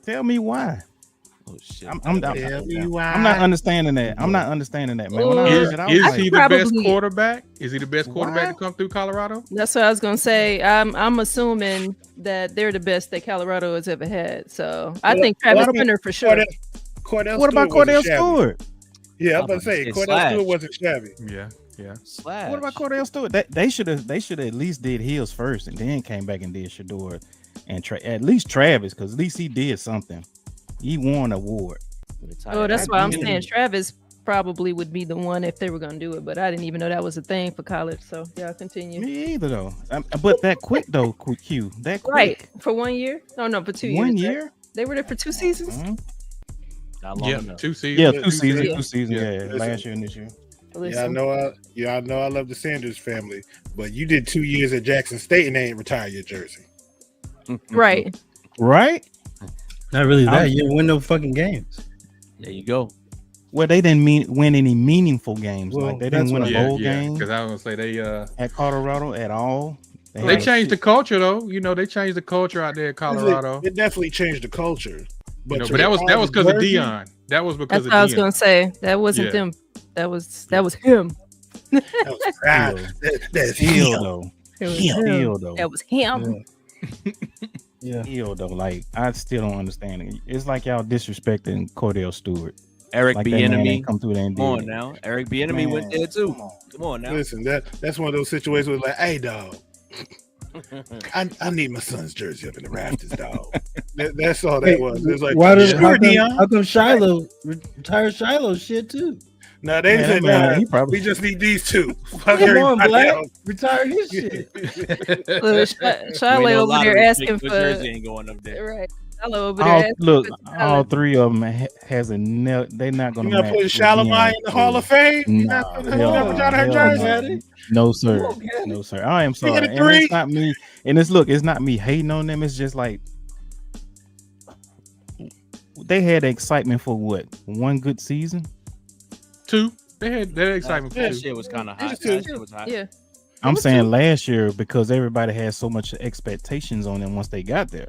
Tell me why. Oh shit! I'm not understanding that. I'm not understanding that, man. When I Is, heard it, I was is like, he the best quarterback? Is he the best quarterback Why? to come through Colorado? That's what I was gonna say. I'm assuming that they're the best that Colorado has ever had. So I think Travis Hunter for sure. what about Cordell Stewart? Yeah, I was about to say Cordell Stewart wasn't shabby. Yeah. What about Cordell Stewart? They should at least did Hills first and then came back and did Shador and at least Travis, because at least he did something. He won an award. Oh, that's why I'm saying Travis probably would be the one if they were going to do it, but I didn't even know that was a thing for college. So yeah, continue. Me either though. But that quick though, Q. That quick. Right for 1 year? No, for 2 years. 1 year? Right? They were there for 2 seasons. Yeah, 2 seasons. Yeah, 2 seasons. Yeah. 2 seasons. Yeah, last year and this year. Listen. Yeah, I know. I love the Sanders family, but you did 2 years at Jackson State and they ain't retired your jersey. Right. Not really that. You didn't win no fucking games. There you go. Well, they didn't win any meaningful games. Well, like they didn't win a bowl game. Because I was gonna say they at Colorado at all. They changed the culture though. You know, they changed the culture out there at Colorado. It definitely changed the culture. But, but that was because of Dion. That was because of Dion. I was gonna say that wasn't them. That was him. That's him though. That was him. Yeah. Though, like I still don't understand it. It's like y'all disrespecting Cordell Stewart. Eric like Bieniemy. Come through there and come on now. Eric Bieniemy went there too. Come on now. Listen, that's one of those situations where like, hey dog, I need my son's jersey up in the rafters, dog. That's all that was. It was like, how come Shiloh retired Shiloh shit too? No, they said we just need these two. Come on, Black. Retire his shit. Shiloh over there asking for jersey ain't going up there. Right. Shiloh over there. Look, all three of them has a they're not going to. You're not putting Shalimar in the Hall of Fame. No, sir. No, sir. I am sorry. And it's not me. And it's not me hating on them. It's just like they had excitement for what? One good season. 2. They had that excitement. That shit was kind of hot. That shit was hot. Yeah. I'm saying last year because everybody had so much expectations on them once they got there.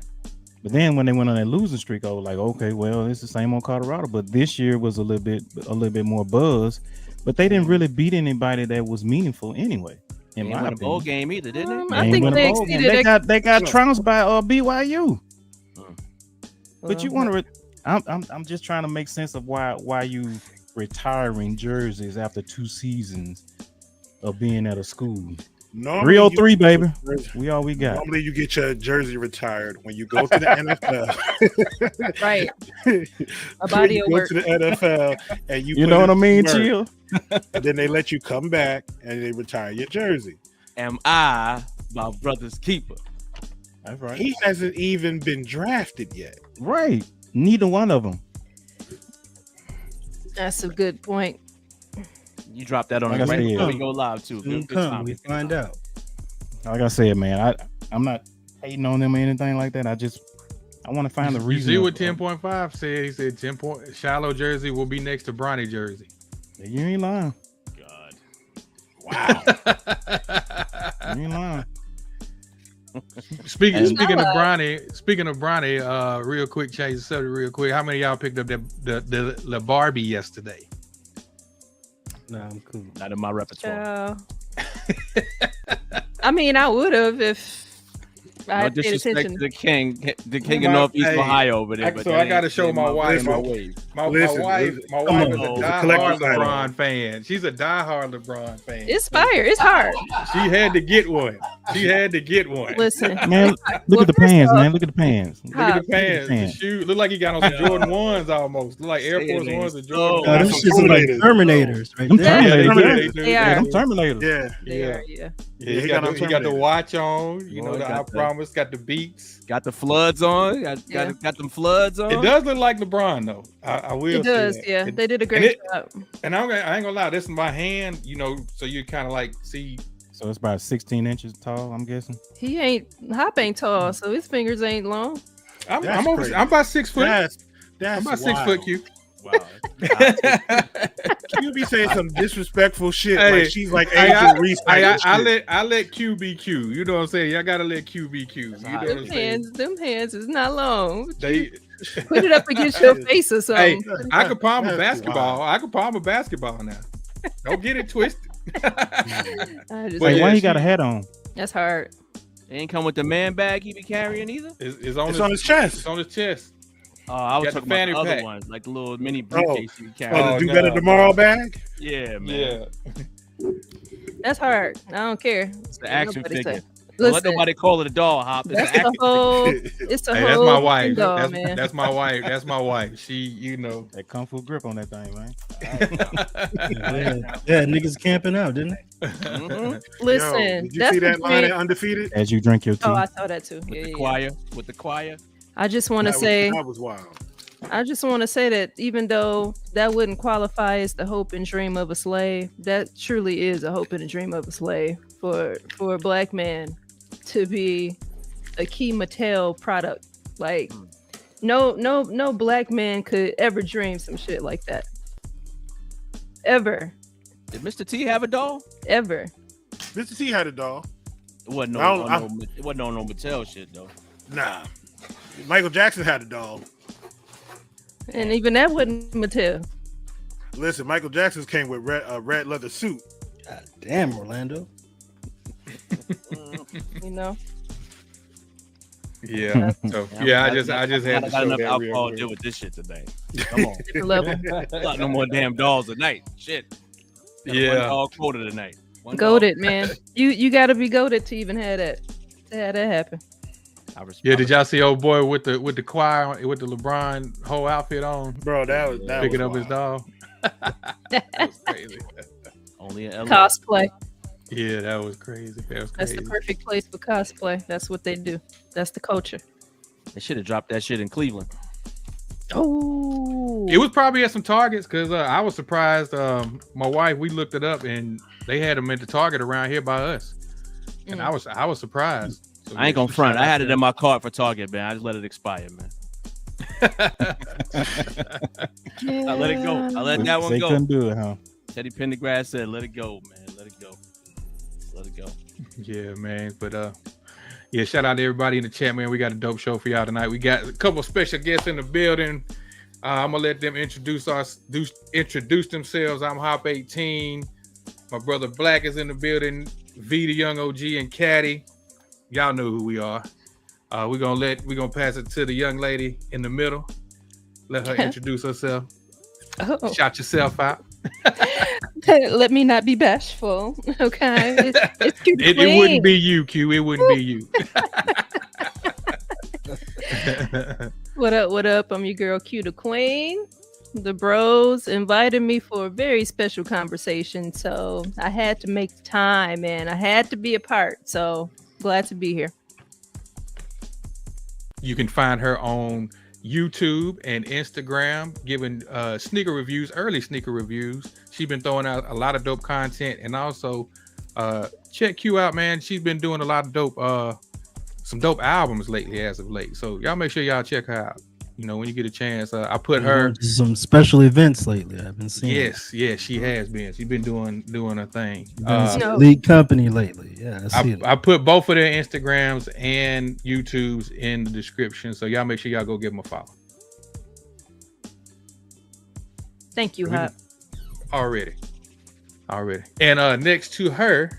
But then when they went on that losing streak, I was like, okay, well, it's the same on Colorado. But this year was a little bit more buzz. But they didn't really beat anybody that was meaningful anyway. In my opinion, bowl game either, didn't they? I think they exceeded. They got trounced by BYU. But you want to? I'm just trying to make sense of why you retiring jerseys after 2 seasons of being at a school. 303, baby. We all we got. Normally, you get your jersey retired when you go to the NFL. Right. A body of work. Go to the NFL and you know what I mean, Chill. And then they let you come back and they retire your jersey. Am I my brother's keeper? That's right. He hasn't even been drafted yet. Right. Neither one of them. That's a good point. You drop that on the right before we go live too. We find out. Like I said, man, I'm not hating on them or anything like that. I want to find the reason. You see what 10.5 said? He said 10 point Shiloh jersey will be next to Bronny jersey. You ain't lying. God. Wow. You ain't lying. Speaking of Bronny, real quick, change the subject real quick. How many of y'all picked up the Barbie yesterday? Nah, I'm cool. Not in my repertoire. I mean, I would have if I had paid attention. The king of Northeast Ohio over there. So I got to show my wife. My wife is a diehard LeBron fan. She's a diehard LeBron fan. It's fire. It's hard. She had to get one. Listen, man. Look at the pants, man. Look at the pants. Look at the pants. The shoe. Look like he got on some Jordan 1s almost. Look like Air Force 1s and Jordan 1s. This shit's like Terminators. Right there. They are. Terminators. Yeah. He got the watch on. You know, the I Promise. Got the beats. Got the floods on. Got them floods on. It does look like LeBron though. I will. It does. Yeah, they did a great job. And I ain't gonna lie. This is my hand. You know, so you kind of like see. So it's about 16 inches tall, I'm guessing. Hop ain't tall, so his fingers ain't long. I'm about 6 foot. That's I'm about 6 foot, Q. Wow. You be saying some disrespectful shit. Like she's like Angel Reese. I let Q be Q. You know what I'm saying? Y'all gotta let Q be Q. You know what I'm saying? Them hands is not long. They put it up against your face or something. Hey, I could palm a basketball. Wow. I could palm a basketball now. Don't get it twisted. Why he got a hat on? That's hard. It ain't come with the man bag he be carrying either. It's on his chest. It's on his chest. Oh, I was talking about the other ones, like the little mini briefcase you carry. Oh, the Do Better Tomorrow bag? Yeah, man. Yeah. That's hard. I don't care. It's the action figure. Don't let nobody call it a doll hop. That's the whole. It's a whole. That's my wife. Doll, that's my wife. That's my wife. She, you know, that kung fu grip on that thing, man. Yeah, niggas camping out, didn't they? Mm-hmm. Listen, yo, did you see that line at Undefeated? As you drink your tea. Oh, I saw that too. With the choir. I just want to say that was wild. I just want to say that even though that wouldn't qualify as the hope and dream of a slave, that truly is a hope and a dream of a slave for a black man to be a key Mattel product. Like no black man could ever dream some shit like that. Ever. Did Mr. T have a doll? Ever. Mr. T had a doll. It wasn't on no Mattel shit though. Nah. Michael Jackson had a doll. And even that wasn't Mattel. Listen, Michael Jackson's came with red leather suit. God damn, Orlando. You know. Yeah. So I just had to show enough that alcohol to real deal with this shit today. Come on. Level. Not no more damn dolls tonight. Shit. Yeah. One dog quota tonight. Goated, man. You got to be goated to even have that. To have that happen. Yeah, did y'all see old boy with the choir with the LeBron whole outfit on? Bro, that was picking was up his dog. That was crazy. Only in LA. Cosplay. Yeah, that was crazy. That's the perfect place for cosplay. That's what they do. That's the culture. They should have dropped that shit in Cleveland. Oh, it was probably at some Targets because I was surprised. My wife, we looked it up and they had them at the Target around here by us, and I was surprised. So I ain't gonna front. I had it in my cart for Target, man. I just let it expire, man. I let it go. I let that one go. Couldn't do it, huh? Teddy Pendergrass said, "Let it go, man. Let it go. Let it go." Yeah, man. But yeah, shout out to everybody in the chat, man. We got a dope show for y'all tonight. We got a couple special guests in the building. I'm gonna let them introduce themselves. I'm Hop 18. My brother Black is in the building. V the Young OG and Caddy. Y'all know who we are. We're gonna pass it to the young lady in the middle. Let her introduce herself. Oh. Shout yourself out. Let me not be bashful. Okay. It wouldn't be you, Q. It wouldn't be you. What up? What up? I'm your girl Q the Queen. The bros invited me for a very special conversation, so I had to make time, and I had to be a part. So glad to be here. You can find her on YouTube and Instagram, giving sneaker reviews, early sneaker reviews. She's been throwing out a lot of dope content, and also check Q out, man. She's been doing a lot of dope, some dope albums lately, as of late. So y'all make sure y'all check her out. You know, when you get a chance, I put her some special events lately. I've been seeing. Yes, she has been. She's been doing her thing. Lead company lately. Yeah, I put both of their Instagrams and YouTubes in the description, so y'all make sure y'all go give them a follow. Thank you, Hop. Already. And next to her,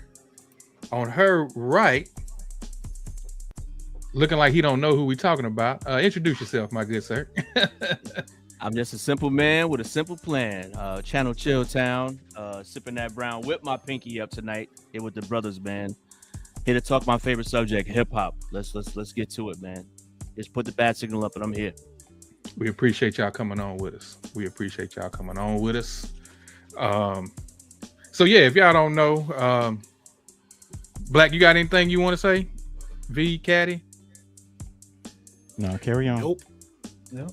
on her right, looking like he don't know who we talking about. Introduce yourself, my good sir. I'm just a simple man with a simple plan. Channel Chilltown, sipping that brown. Whip my pinky up tonight. Here with the brothers, man. Here to talk my favorite subject, hip hop. Let's get to it, man. Just put the bat signal up, and I'm here. We appreciate y'all coming on with us. So yeah, if y'all don't know, Black, you got anything you want to say? V, Caddy? No, carry on. Nope. No.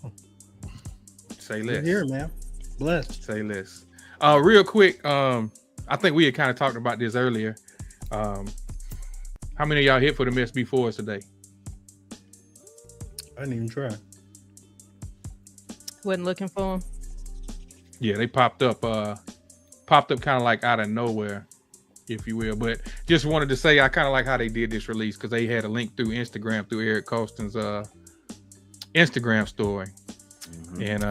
Say less. Here, man. Blessed. Say less. Real quick, I think we had kind of talked about this earlier. How many of y'all hit for the SB4s today? I didn't even try. Wasn't looking for them. Yeah, they popped up popped up kind of like out of nowhere, if you will. But just wanted to say I kind of like how they did this release because they had a link through Instagram through Eric Colston's Instagram story. And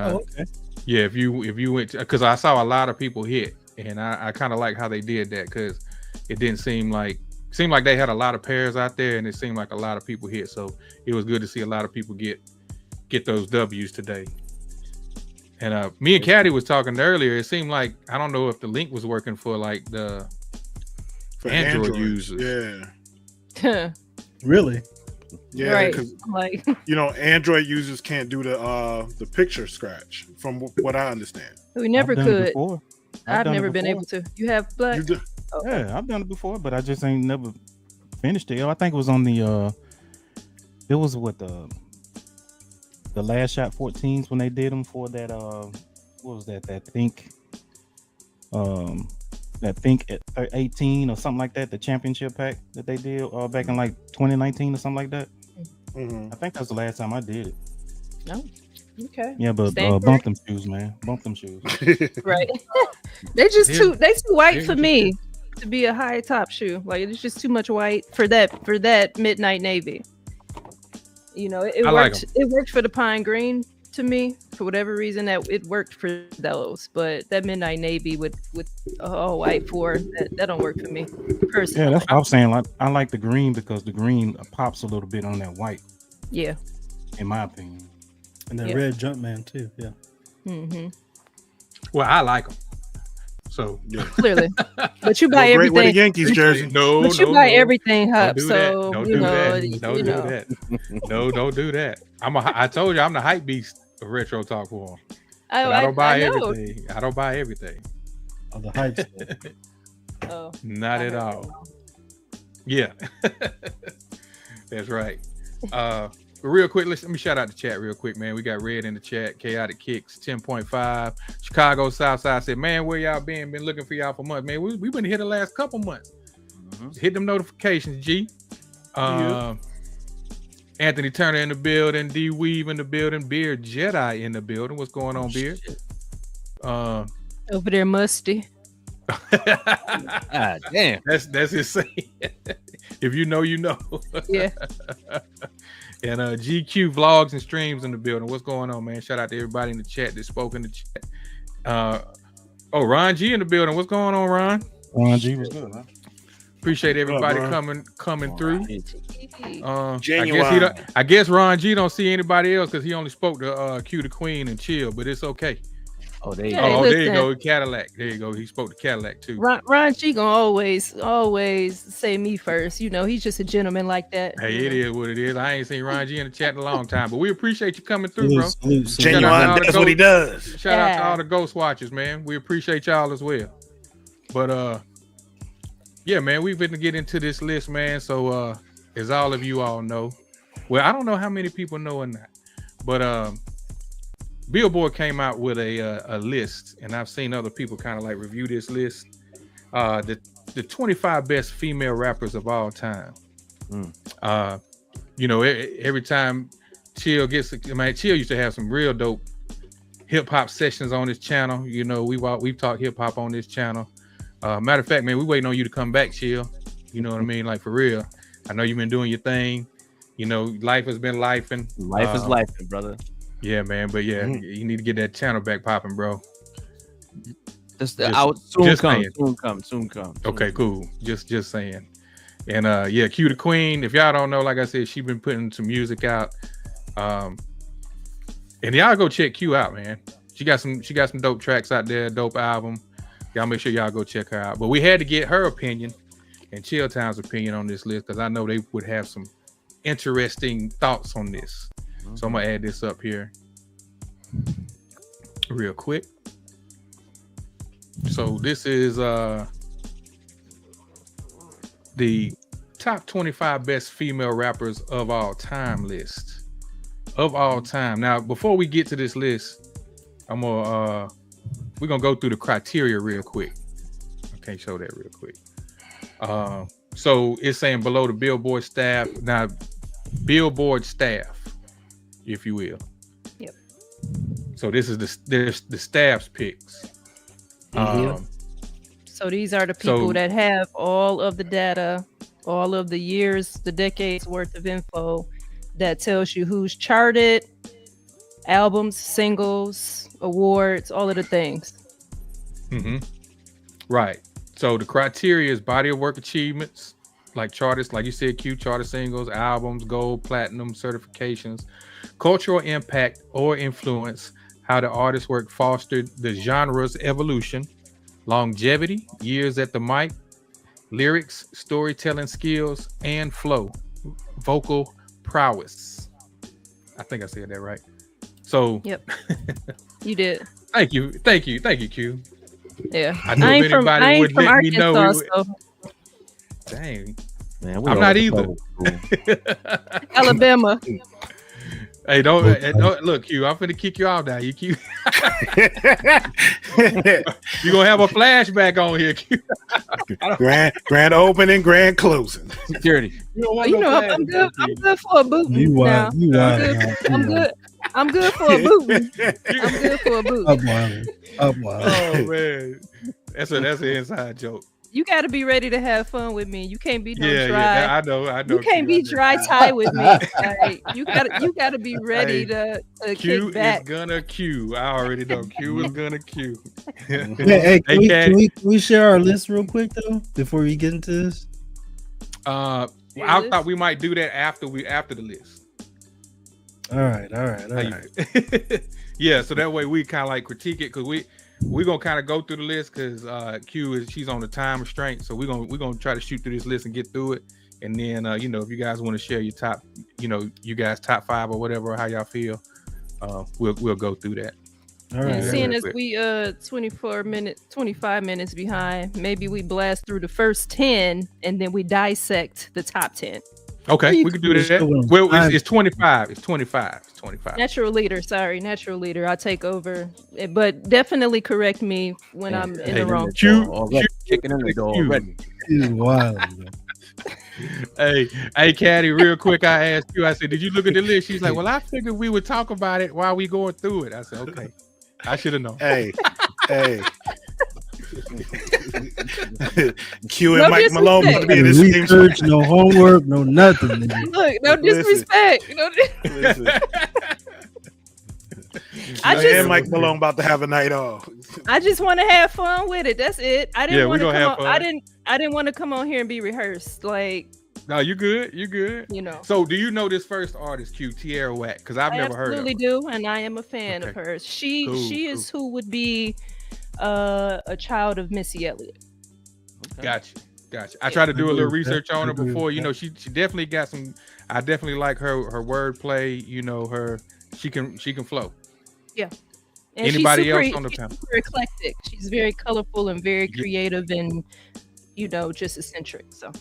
yeah, if you went because I saw a lot of people hit, and I kind of like how they did that because it didn't seem like they had a lot of pairs out there, and it seemed like a lot of people hit. So it was good to see a lot of people get those W's today. And me and Caddy was talking earlier. It seemed like I don't know if the link was working for like for Android users. Yeah. Really? Yeah, Right. because Like, Android users can't do the picture scratch, from what I understand. we never I've done it could. before. I've done it never been before. able to. You have Black? You do, Okay. Yeah, I've done it before, but I just ain't never finished it. I think it was on the it was what the last shot 14s when they did them for that what was that Think 18 or something like that, the championship pack that they did back in like 2019 or something like that. mhm. I think that's the last time I did it. No. Okay. Yeah, but Stand bump them shoes, man. Bump them shoes. Right. They just They're- too white they're for me to be a high top shoe. Like, it's just too much white for that midnight navy. It I like worked. It worked for the pine green to me for whatever reason that it worked for those. But that midnight navy with all white that don't work for me personally. Yeah, that's what I was saying. Like, I like the green because the green pops a little bit on that white, Yeah. in my opinion. And the Yeah. red Jumpman too. Yeah. Mm-hmm. Well, I like them. So Yeah. Clearly, but you buy Go great with a everything. Yankees jersey. no, But you no, buy no. everything Don't up, do so that. Don't do that. Don't you do know. that. No, don't do that. I told you I'm the hype beast of retro talk for 'em. I But I don't buy know. everything. I don't buy everything. Of the hype stuff. Oh, Not I at heard all. Yeah. That's right. Real quick, let me shout out the chat real quick, man. We got Red in the chat, Chaotic Kicks 10.5. Chicago Southside said, man, where y'all been? Been looking for y'all for months. Man, we've been here the last couple months. Hit them notifications, G. Anthony Turner in the building, D Weave in the building, Beard Jedi in the building. What's going on, Beard? over there, musty. God damn. That's his saying. If you know, you know. Yeah. And GQ vlogs and streams in the building. What's going on, man? Shout out to everybody in the chat that spoke in the chat. Ron G in the building. What's going on, Ron? Ron G was good, huh? Appreciate everybody Ron? coming through. Genuine. I guess Ron G don't see anybody else because he only spoke to Q the Queen and Chill, but it's okay. Oh, there you Yeah, go. Oh, there you listen. go, Cadillac. There you go. He spoke to Cadillac too. Ron G gonna always say me first. He's just a gentleman like that. Hey, it is what it is. I ain't seen Ron G in the chat in a long time, but we appreciate you coming through, bro. Salute. Shout out to Genuine. all the That's what he does. Shout out to Yeah. all the Ghost Watchers, man. We appreciate y'all as well. But yeah, man, we've been to get into this list, man. So as all of you all know, well, I don't know how many people know or not, but Billboard came out with a list, and I've seen other people kind of like review this list. The 25 best female rappers of all time. Every time Chill Chill used to have some real dope hip hop sessions on this channel. We've talked hip hop on this channel. Matter of fact, man, we waiting on you to come back, Chill. You know what I mean? Like, for real. I know you've been doing your thing. Life has been lifing. Life is life, brother. Yeah, man. But yeah, you need to get that channel back popping, bro. Soon come. Okay, cool. Just saying. And yeah, Q the Queen. If y'all don't know, like I said, she been putting some music out. And y'all go check Q out, man. She got some dope tracks out there, dope album. Y'all make sure y'all go check her out. But we had to get her opinion and Chilltown's opinion on this list because I know they would have some interesting thoughts on this. So I'm gonna add this up here real quick. So this is the top 25 best female rappers of all time list. Of all time. Now, before we get to this list, we're gonna go through the criteria real quick. I can't show that real quick. So it's saying below the Billboard staff. Now, Billboard staff, if you will. Yep. So this is the staff's picks. So these are the people that have all of the data, all of the years, the decades worth of info that tells you who's charted, albums, singles, awards, all of the things. Right. So the criteria is body of work achievements, like charters, like you said, Q, charter singles, albums, gold, platinum, certifications, cultural impact or influence, how the artist's work fostered the genre's evolution, longevity, years at the mic, lyrics, storytelling skills, and flow, vocal prowess. I think I said that right. So, yep, you did. Thank you, Q. Yeah, I know if anybody would let me know. Arkansas, Dang, Man, I'm not either. Alabama. Hey, don't look, Q. I'm finna kick you out now. You Q. You gonna have a flashback on here, Q. grand opening, grand closing. Security. I'm good. I'm good for a boot. You now. wild. I'm good for a boot. I'm good for a boot. Up wild. Oh man, that's an inside joke. You got to be ready to have fun with me. You can't be dry. Yeah, I know. You can't be dry tie with me. Like, you got to be ready to Q kick back. is gonna Q. I already know. Q is gonna Q. Hey, can we share our list real quick though before we get into this? I thought we might do that after the list. All right. Yeah, so that way we kind of like critique it because we're gonna kind of go through the list because she's on the time restraint, so we're gonna try to shoot through this list and get through it, and then if you guys want to share your top, you guys top 5 or whatever, how y'all feel, we'll go through that. All right. And seeing as we 25 minutes behind, maybe we blast through the first 10 and then we dissect the top 10. Okay, we can do that. Well, it's 25. It's 25. Natural leader. I'll take over, but definitely correct me when I'm in the wrong. Q kicking in the door already. This is wild. Hey, Caddy, real quick, I asked you. I said, "Did you look at the list?" She's like, "Well, I figured we would talk about it while we going through it." I said, "Okay, I should have known." Hey. Q and Mike Malone about to be in this research, no homework, no nothing. Look, no disrespect. Listen. And Mike Malone about to have a night off. I just want to have fun with it. That's it. I didn't want to come on. Fun. I didn't want to come on here and be rehearsed. Like, no, you good. So, do you know this first artist, Q, Tierra Whack? Because I've never heard of her. I absolutely do, and I am a fan of hers. She is who would be a child of Missy Elliott. Okay. Gotcha. I tried to do a little research on her before. She definitely got some. I definitely like her wordplay. She can flow. Yeah. And anybody else on the panel? She's super eclectic. She's very colorful and very creative, and just eccentric. So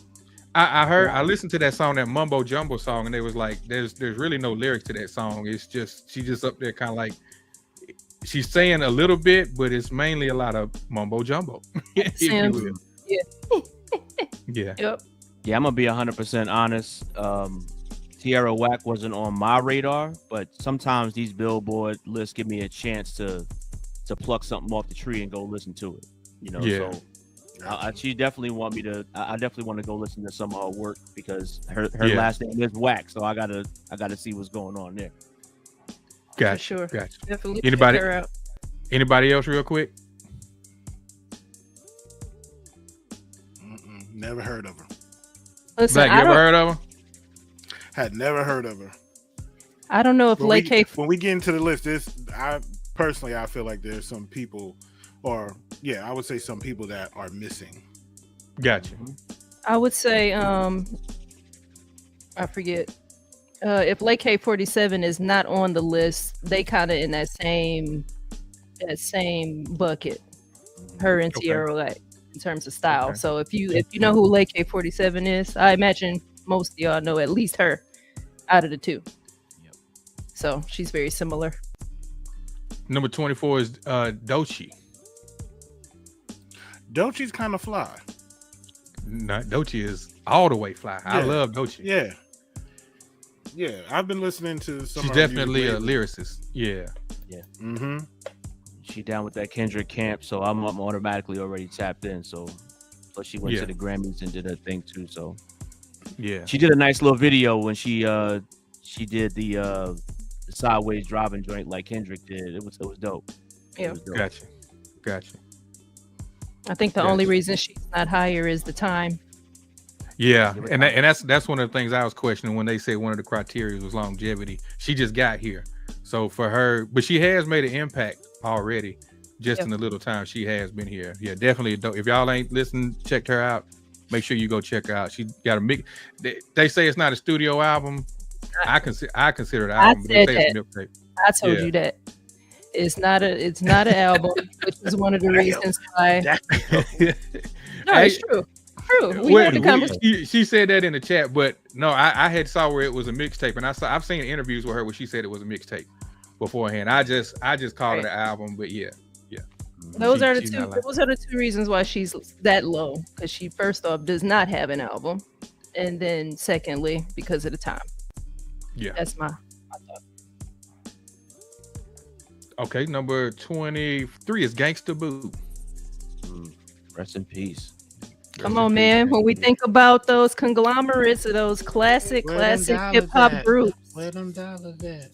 I listened to that song, that Mumbo Jumbo song, and it was like there's really no lyrics to that song. It's just she's just up there kind of like. She's saying a little bit, but it's mainly a lot of mumbo jumbo. If you will. Yeah. Yep. Yeah, I'm gonna be 100% honest. Tierra Whack wasn't on my radar, but sometimes these Billboard lists give me a chance to pluck something off the tree and go listen to it. Yeah. So she definitely want me to. I definitely want to go listen to some of her work because her last name is Whack, so I gotta see what's going on there. Gotcha. Sure. Gotcha. Definitely. Anybody else real quick? Never heard of her. Listen, Black, you ever heard of her? Had never heard of her. I don't know if when we get into the list, I feel like there's some people, I would say some people that are missing. Gotcha. I would say, I forget. If Lake K47 is not on the list, they kind of in that same bucket. Her and Tierra Whack in terms of style. Okay. So if you know who Lake K47 is, I imagine most of y'all know at least her out of the two. Yep. So she's very similar. Number 24 is Doechii. Doechii's kind of fly. No, Doechii is all the way fly. Yeah. I love Doechii. Yeah, I've been listening to some. She's definitely a lyricist. Yeah. Yeah. Mm-hmm. she down with that Kendrick camp, so I'm automatically already tapped in. So, plus she went to the Grammys and did her thing too. So, yeah, she did a nice little video when she did the sideways driving joint like Kendrick did. It was dope. Yeah, was dope. Gotcha. I think the only reason she's not higher is the time. Yeah, and that's one of the things I was questioning when they said one of the criteria was longevity. She just got here, so for her, but she has made an impact already, just in the little time she has been here. Yeah, definitely. If y'all ain't listened, checked her out. Make sure you go check her out. She got a mix. They say it's not a studio album. I consider it an album. But they say it's a mixtape. I told you that it's not an album, which is one of the reasons why. No, it's true. We had the conversation. She said that in the chat, but no, I had saw where it was a mixtape, and I've seen interviews with her where she said it was a mixtape beforehand. I just called it an album, but yeah. Those are the two reasons why she's that low, because she first off does not have an album, and then secondly because of the time. Yeah, that's my thought. Okay, number 23 is Gangsta Boo. Rest in peace. Come on, man. When we think about those conglomerates of those classic hip hop groups, where them dollars at?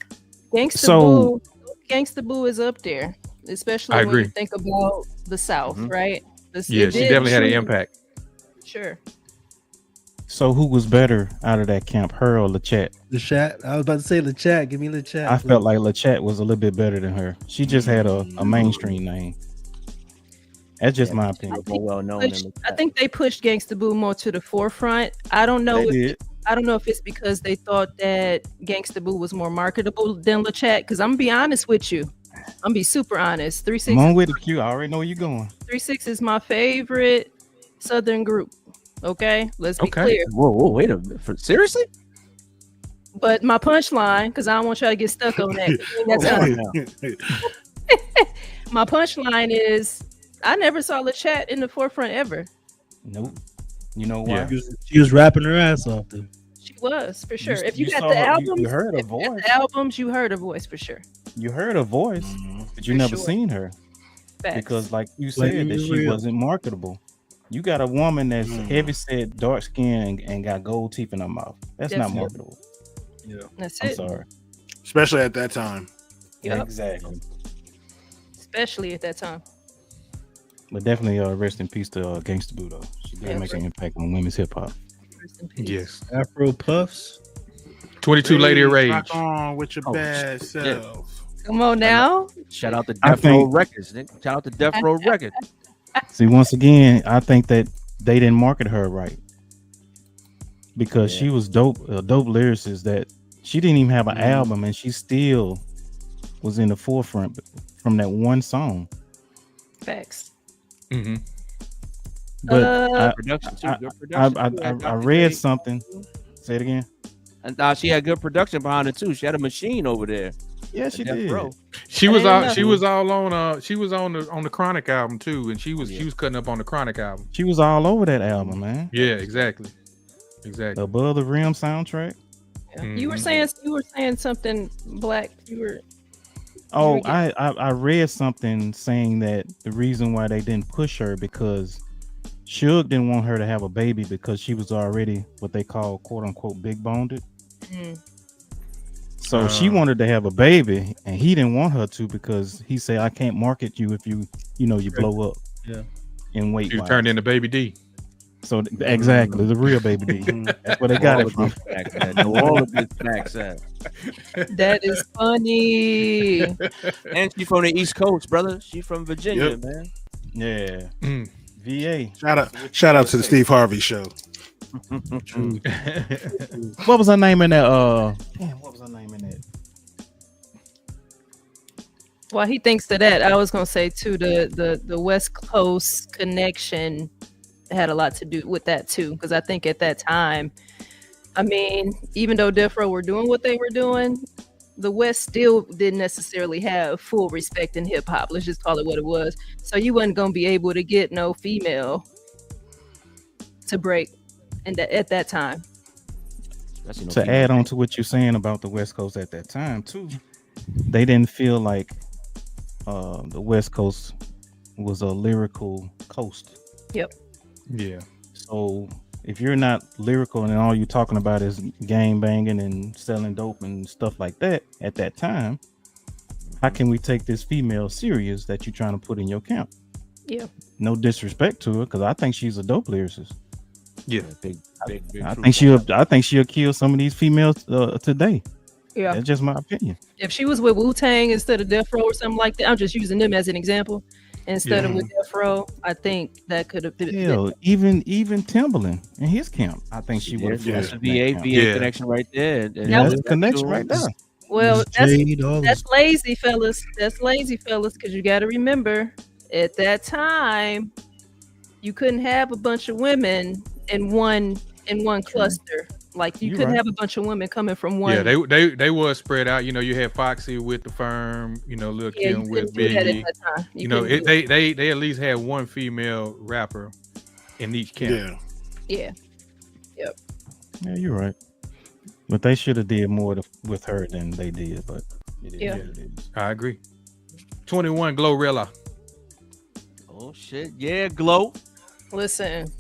Gangsta Boo is up there, especially when you think about the South, right? She definitely had an impact. Sure. So who was better out of that camp, her or LaChat? LaChat. I was about to say LaChat. Give me LaChat. I felt like LaChat was a little bit better than her. She just had a mainstream name. That's just my opinion. I think they pushed Gangsta Boo more to the forefront. I don't know if it's because they thought that Gangsta Boo was more marketable than LaChat. Because I'm gonna be honest with you. I'm gonna be super honest. 3 6. Come on with it, Q. I already know where you're going. 3 6 is my favorite Southern group. Okay, let's be clear. Whoa, wait a minute. Seriously? But my punchline, because I don't want y'all to get stuck on that. My punchline is I never saw LaChat in the forefront ever. Nope. You know why? Yeah. She was rapping her ass off. Dude. She was for sure. If you got the albums, you heard her voice. The albums, you heard her voice for sure. You heard her voice, but you never seen her. Facts. Because, like you said, that she wasn't marketable. You got a woman that's heavy set, dark skin, and got gold teeth in her mouth. That's not marketable. Yeah, that's I'm it. sorry. Especially at that time. Yep. Exactly. Especially at that time. But definitely, rest in peace to Gangsta Boo, though. She did make an impact on women's hip hop. Yes. Afro Puffs. 22 Lady Rage. Rock on with your bad self. Come on now. Shout out to Death Row Records. Shout out to Death Row Records. See, once again, I think that they didn't market her right because she was dope lyricist that she didn't even have an album and she still was in the forefront from that one song. Facts. But production too. Good production. I read something. Say it again. And she had good production behind it too. She had a machine over there. Yeah, she did. She was on the Chronic album too, and she was cutting up on the Chronic album. She was all over that album, man. Yeah, exactly. Above the Rim soundtrack. Yeah. You were saying something, Black. I read something saying that the reason why they didn't push her because Suge didn't want her to have a baby because she was already what they call quote unquote big boned. So she wanted to have a baby, and he didn't want her to because he said, "I can't market you if you blow up." Yeah, in weight. You turned into Baby D. So exactly, the real Baby D. That's where they got it from. All of this facts at. That is funny. And she from the East Coast, brother. She from Virginia, man. Yeah. VA. Shout out to the Steve Harvey show. What was her name in that? What was her name in that? Well, he thinks to that. I was gonna say too, the West Coast connection had a lot to do with that too, because I think at that time, I mean, even though Death Row were doing what they were doing, the West still didn't necessarily have full respect in hip hop. Let's just call it what it was. So you wasn't gonna be able to get no female to break, and at that time. To add on to what you're saying about the West Coast at that time too, they didn't feel like the West Coast was a lyrical coast. Yep. Yeah. So if you're not lyrical and all you're talking about is gang banging and selling dope and stuff like that at that time, how can we take this female serious that you're trying to put in your camp? Yeah. No disrespect to her, because I think she's a dope lyricist. Yeah. Big I truth. think she'll kill some of these females today. Yeah. That's just my opinion. If she was with Wu-Tang instead of Death Row or something like that, I'm just using them as an example. Instead of with Death Row, I think that could have been. Hell, even Timbaland in his camp, I think she would have. That's a VA connection right there. That's a connection right there. Well, Jade, all that's this- lazy, fellas. That's lazy, fellas, because you got to remember, at that time, you couldn't have a bunch of women in one cluster. Like you couldn't have a bunch of women coming from one. Yeah, they was spread out. You know, you had Foxy with the Firm. You know, Lil Kim with Biggie. You know, they at least had one female rapper in each camp. Yeah. Yep. Yeah, you're right. But they should have did more with her than they did. But it is what it is. I agree. 21 Glorilla. Oh shit! Yeah, Glow. Listen,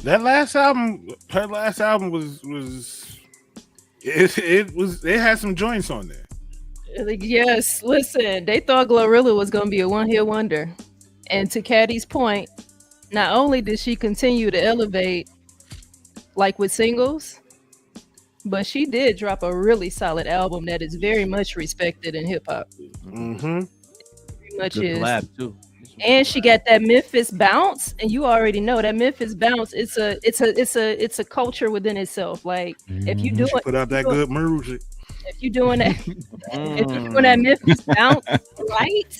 That last album, her last album was it had some joints on there. yes, listen. They thought Glorilla was gonna be a one-hit wonder, and to Caddy's point, not only did she continue to elevate, like with singles, but she did drop a really solid album that is very much respected in hip hop. Mm-hmm. Very much Good is. collab too. And she got that Memphis bounce, and you already know that Memphis bounce. It's a culture within itself. Like if you do it, Put out that good music. if you doing that, if you're doing that Memphis bounce right,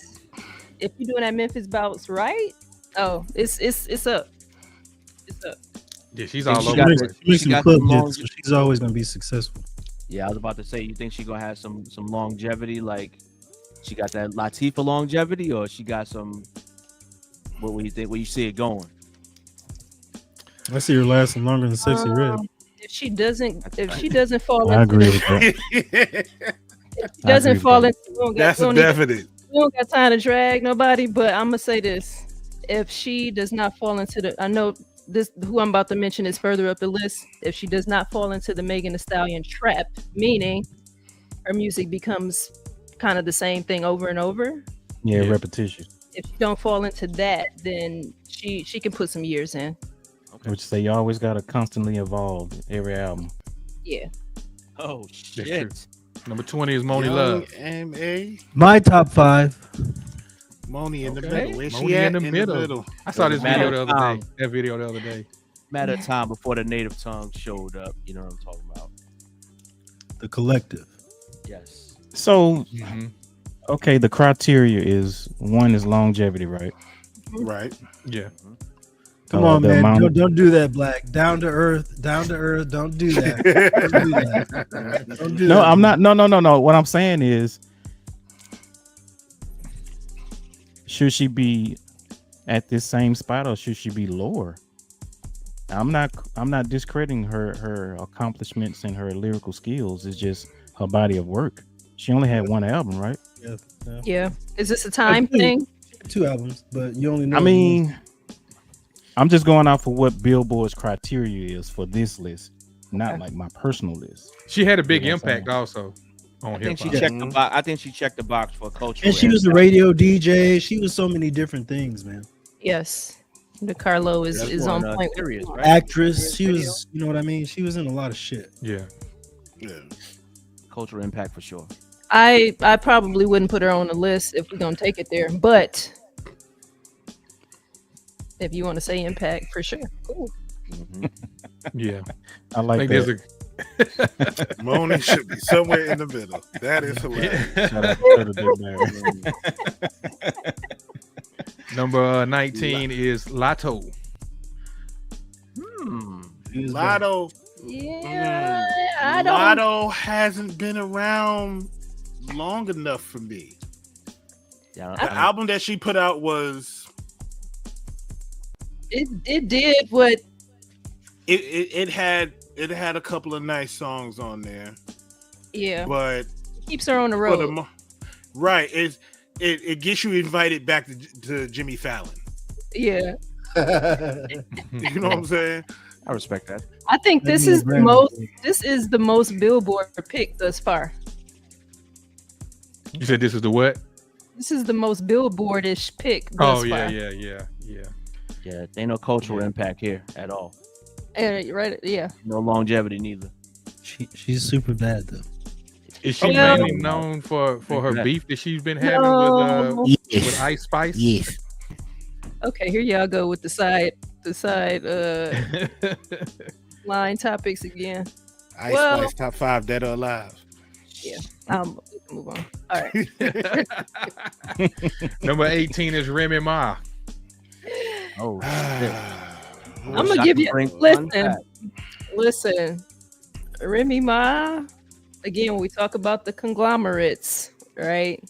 if you're doing that Memphis bounce right, oh, it's up. It's up. Yeah, she's And all she over. got the the- place. She makes she some got club some long- hits, so she's always gonna be successful. Yeah, I was about to say, you think she gonna have some longevity? Like she got that Latifah longevity, or she got some? What do you think? Where you see it going? I see her lasting longer than Sexy Red. If she doesn't fall I into agree the, with that. if she I doesn't agree fall with into, we don't got- That's we a don't need- definite. we don't got time to drag nobody, but I'm gonna say this: if she does not fall into the, I know this who I'm about to mention is further up the list. If she does not fall into the Megan Thee Stallion trap, meaning her music becomes kind of the same thing over and over. Yeah, Yeah. repetition. If you don't fall into that, then she can put some years in. Which say you always gotta constantly evolve every album. Yeah. Oh That's shit! Number 20 is Moni Young Love. M.A. My top 5. Moni in the Okay. middle. Where's Moni she at? in the middle. I saw this Matter video of the other time. day. That video the other day. Matter of time before the native tongue showed up. You know what I'm talking about? The Collective. Yes. So Mhm. okay, the criteria is one is longevity, right? Right. Yeah. Come on, the man. amount- Don't do that, Black. Down to earth. Don't do that. Don't do that. Don't do No, that. I'm not. No. What I'm saying is, should she be at this same spot or should she be lower? I'm not discrediting her accomplishments and her lyrical skills. It's just her body of work. She only had one album, right? Yeah. Is this a time Okay. thing? 2 albums, but you only know. I mean, I'm just going off of what Billboard's criteria is for this list, not like my personal list. She had a big You know what I'm impact also on I think hip she hop. checked the box. I think she checked the box for culture. and she was a radio DJ. She was so many different things, man. Yes. The Carlo is on point. Serious, right? Actress. She was, you know what I mean? She was in a lot of shit. Yeah. Yeah. Cultural impact for sure. I probably wouldn't put her on the list if we're gonna take it there, but if you want to say impact, for sure. Cool. Yeah. I I like think that. there's a Moni should be somewhere in the middle. That is hilarious. Shout out to Big Bear. number 19 is Lotto. Lotto. Yeah, I don't. Lotto hasn't been around long enough for me. Yeah, The album that she put out was It did what. it had a couple of nice songs on there, Yeah, but keeps her on the for road. the right, it gets you invited back to Jimmy Fallon. Yeah. You know what I'm saying? I respect that. I think That'd this be a is the brand most. new This is the most Billboard pick thus far. You said this is the what? This is the most Billboard-ish pick thus Oh far. yeah. Yeah, ain't no cultural impact here at all. Right. Yeah. No longevity neither. She's super bad though. Is she No. mainly known for her Exactly. beef that she's been having No. with Ice Spice? Yes. Okay, here y'all go with the side line topics again. Ice Well- Spice top 5 dead or alive. We can move on. All right. Number 18 is Remy Ma. Oh, I'm gonna give you. Listen. Remy Ma. Again, when we talk about the conglomerates, right?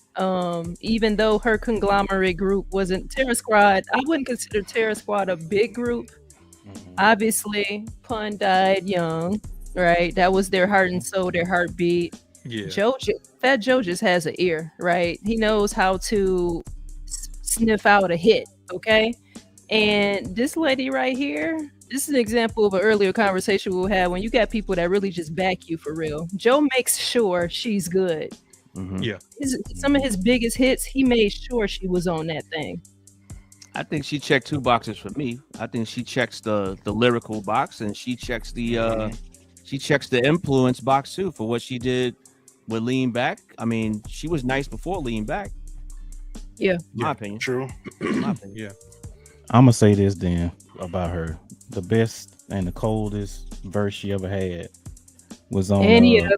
Even though her conglomerate group wasn't Terror Squad, I wouldn't consider Terror Squad a big group. Obviously, Pun died young, right? That was their heart and soul, their heartbeat. Yeah. Fat Joe just has an ear, right? He knows how to sniff out a hit, okay? And this lady right here, this is an example of an earlier conversation we had when you got people that really just back you for real. Joe makes sure she's good. Yeah. Some of his biggest hits, he made sure she was on that thing. I think she checked 2 boxes for me. I think she checks the lyrical box, and she checks the influence box too for what she did with Lean Back. I mean, she was nice before Lean Back. Yeah. In my opinion. True. In my opinion. Yeah. I'm gonna say this then about her. The best and the coldest verse she ever had was on Annie Up.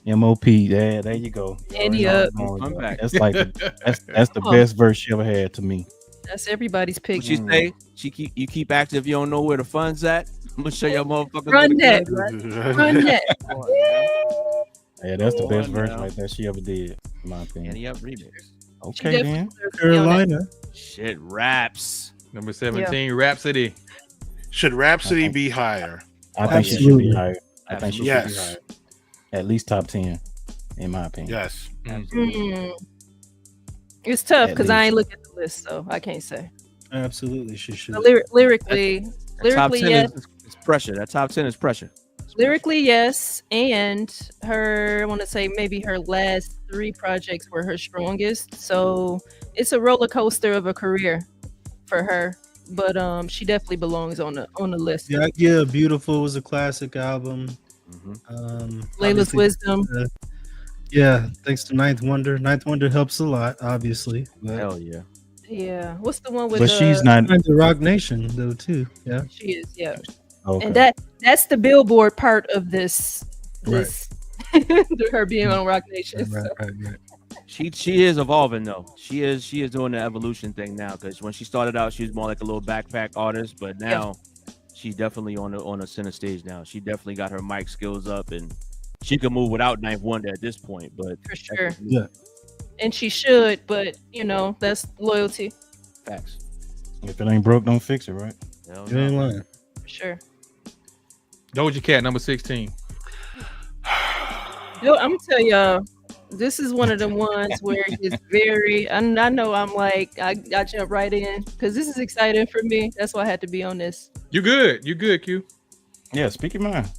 MOP. Yeah, there you go. Annie Up. Come back. That's like that's the best verse she ever had to me. That's everybody's pick. What she say? You keep active. You don't know where the fun's at. I'm gonna show your motherfuckers. Run where that. the gun's Run that. Yeah, that's the Come best on verse now. right there she ever did, in my at. opinion. Annie Up remix. She Okay, definitely then. deserves to be on that. Carolina. Shit raps. Number 17, Rhapsody. Should Rhapsody be higher? I think she should Absolutely. be higher. I think she should be Yes. higher. At least top 10, in my opinion. Yes. Mm. It's tough At because I least. ain't look at the list, so I can't say. Absolutely, she should. But lyrically, That top lyrically, 10 yes. is pressure. That top 10 is pressure. Lyrically, yes, and I want to say maybe her last 3 projects were her strongest. So it's a roller coaster of a career for her, but she definitely belongs on the list. Yeah, Beautiful was a classic album. Layla's Obviously, Wisdom. Yeah, thanks to Ninth Wonder. Ninth Wonder helps a lot, obviously. But Hell yeah. Yeah, what's the one with? But she's not. the Rock Nation though too. Yeah. She is, yeah, Okay. and that's the Billboard part of this. Her being on Rock Nation. Right, so. right. She is evolving though. She is doing the evolution thing now, because when she started out, she was more like a little backpack artist, but now she's definitely on a center stage now. She definitely got her mic skills up, and she can move without Ninth Wonder at this point. But For sure. Yeah. And she should, but that's loyalty facts. If it ain't broke, don't fix it, right? Hell You ain't no. lying. for sure. Doja Cat, number 16. Yo, I'm gonna tell y'all, this is one of them ones where it's very. I know I'm like I jump right in because this is exciting for me. That's why I had to be on this. You good. You good, Q. Yeah, speak your mind.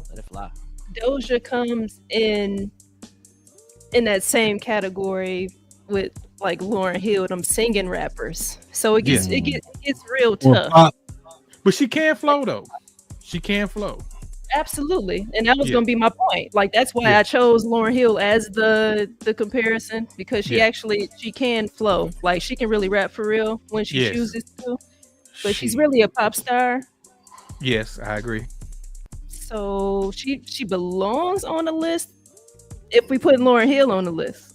Let it fly. Doja comes in that same category with like Lauryn Hill, them singing rappers. So it gets real Or tough. pop. But she can flow though. She can flow. Absolutely, and that was Yeah. gonna be my point. Like that's why Yeah. I chose Lauryn Hill as the comparison because she Yeah. actually she can flow. Like she can really rap for real when she Yes. chooses to. But she's really a pop star, Yes, I agree. so she belongs on the list. If we put Lauryn Hill on the list,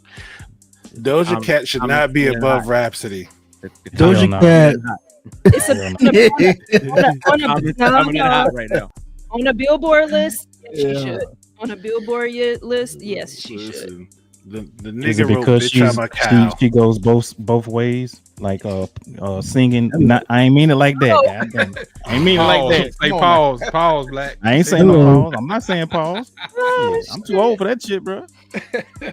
Doja Cat should not be above Rhapsody. Hell Doja no. Cat. it's Hell I'm hot right now. on a Billboard list. Yes, Yeah. she should. On a Billboard list, yes, she should. Listen, the Is it nigga wrote because "Bitch, I'm a cow." she goes both ways, like singing? Not, I ain't mean it like that. Oh. Goddamn it. I ain't mean it like that. Say pause, Black. I ain't Say saying no pause. pause. I'm not saying pause. Shit, I'm too old for that shit, bro.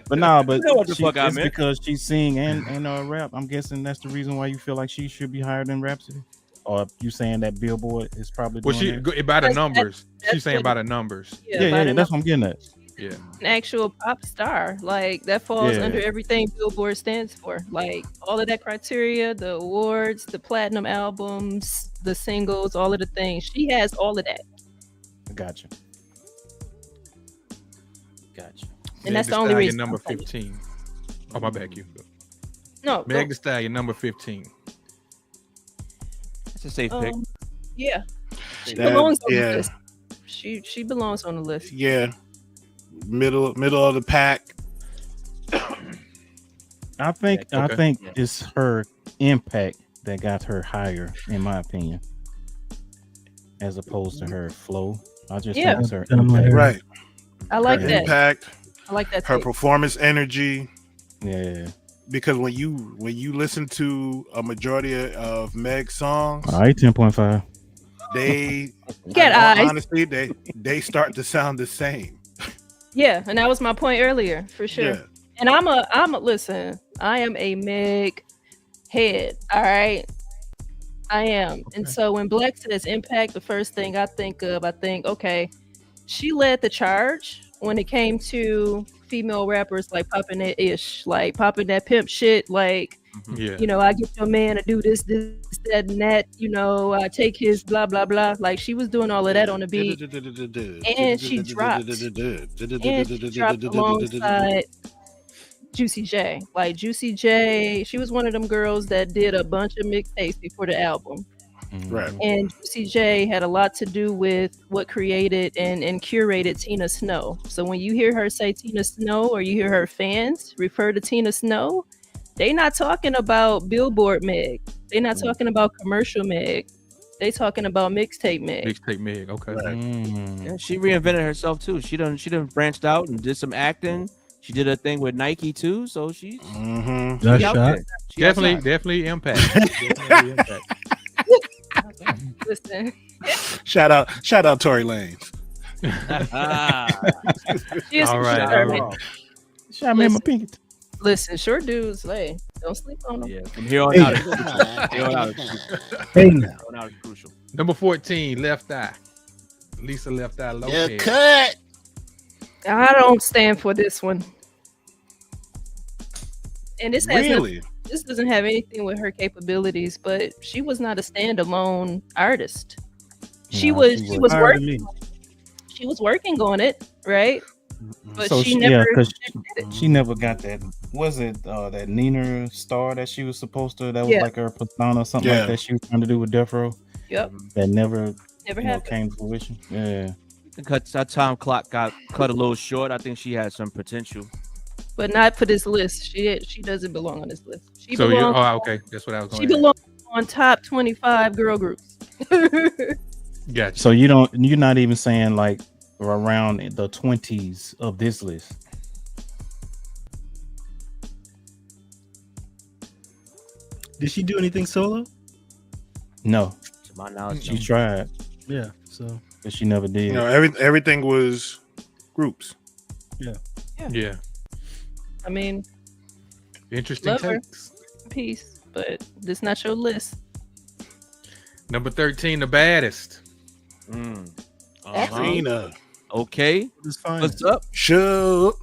But no, but You know what the she, fuck I it's meant. because she sing and rap. I'm guessing that's the reason why you feel like she should be higher than Rhapsody. Or you saying that Billboard is probably Well, doing she that? by the That's- numbers. that's She's saying what- by the numbers. Yeah, by the that's what I'm getting at. Yeah. an actual pop star. Like that falls Yeah. under everything Billboard stands for. Like all of that criteria, the awards, the platinum albums, the singles, all of the things. She has all of that. Gotcha. Gotcha. And Meg that's Thee the only Stallion, reason. number I'm saying it. 15. Oh, my bad, you. No, Meg Thee Stallion, number 15. That's a safe pick. yeah. She That- belongs on yeah. the list. She belongs on the list. Yeah, middle of the pack. I think Yeah, okay. I think Yeah. it's her impact that got her higher, in my opinion, as opposed to her flow. I just Yeah. think it's her I'm like impact. her. Right, I like her that. impact, I like that. her take. performance energy. Yeah. Because when you listen to a majority of Meg's songs, All right, 10.5. they Got in all eyes. honesty, they start to sound the same. Yeah, and that was my point earlier, for sure. Yeah. And I'm a listen, I am a Meg head, all right? I am. And so when Black says impact, the first thing I think, okay, she led the charge when it came to female rappers like popping that ish, like popping that pimp shit, like, Yeah. you know, I get your man to do this, that, and that, you know, I take his blah, blah, blah. Like she was doing all of that on the beat. And she dropped alongside Juicy J. Like Juicy J, she was one of them girls that did a bunch of mixtapes before the album. Right. And Juicy J had a lot to do with what created and curated Tina Snow. So when you hear her say Tina Snow or you hear her fans refer to Tina Snow, they not talking about Billboard Meg. They not talking about commercial Meg. They talking about mixtape Meg. Mixtape Meg. Okay. Yeah, she reinvented herself too. She done branched out and did some acting. She did a thing with Nike too, so she's Mm-hmm. That she out shot. there. She outside. Definitely impact. Definitely impact. Listen, Shout out Tory Lanez. she is All right, sure, all man. right. Shot me in my pinky. Listen, short dudes, hey, don't sleep on them. Yeah, from here on out, it's crucial. Here on out, it's crucial. Hey now. Here on out, it's crucial. Number 14, Left Eye. Lisa Left Eye Lopez. cut. I don't stand for this one. And this has Really? this doesn't have anything with her capabilities, but she was not a standalone artist. She No, was she she wasn't. was Higher than working me. she was working on it, right? But So she she- never yeah, 'cause did it. She never got that. Was it that Nina star that she was supposed to? That was Yeah. like her persona, or something Yeah. like that. She was trying to do with Death Row. Yep, That never, never you know, happened. came to fruition. Yeah. That time clock got cut a little short. I think she had some potential. But not for this list. She doesn't belong on this list. She So you belongs okay. That's what I was she going to belongs on top 25 girl groups. Gotcha. So you're not even saying like around the 20s of this list. Did she do anything solo? No, To my knowledge, she tried, Yeah. So but she never did. You know, everything was groups. Yeah. I mean, Interesting Love her. takes. peace, but this not your list. Number 13, The Baddest. Mm. Uh-huh. Tina. Okay, It's fine. what's up? Shook.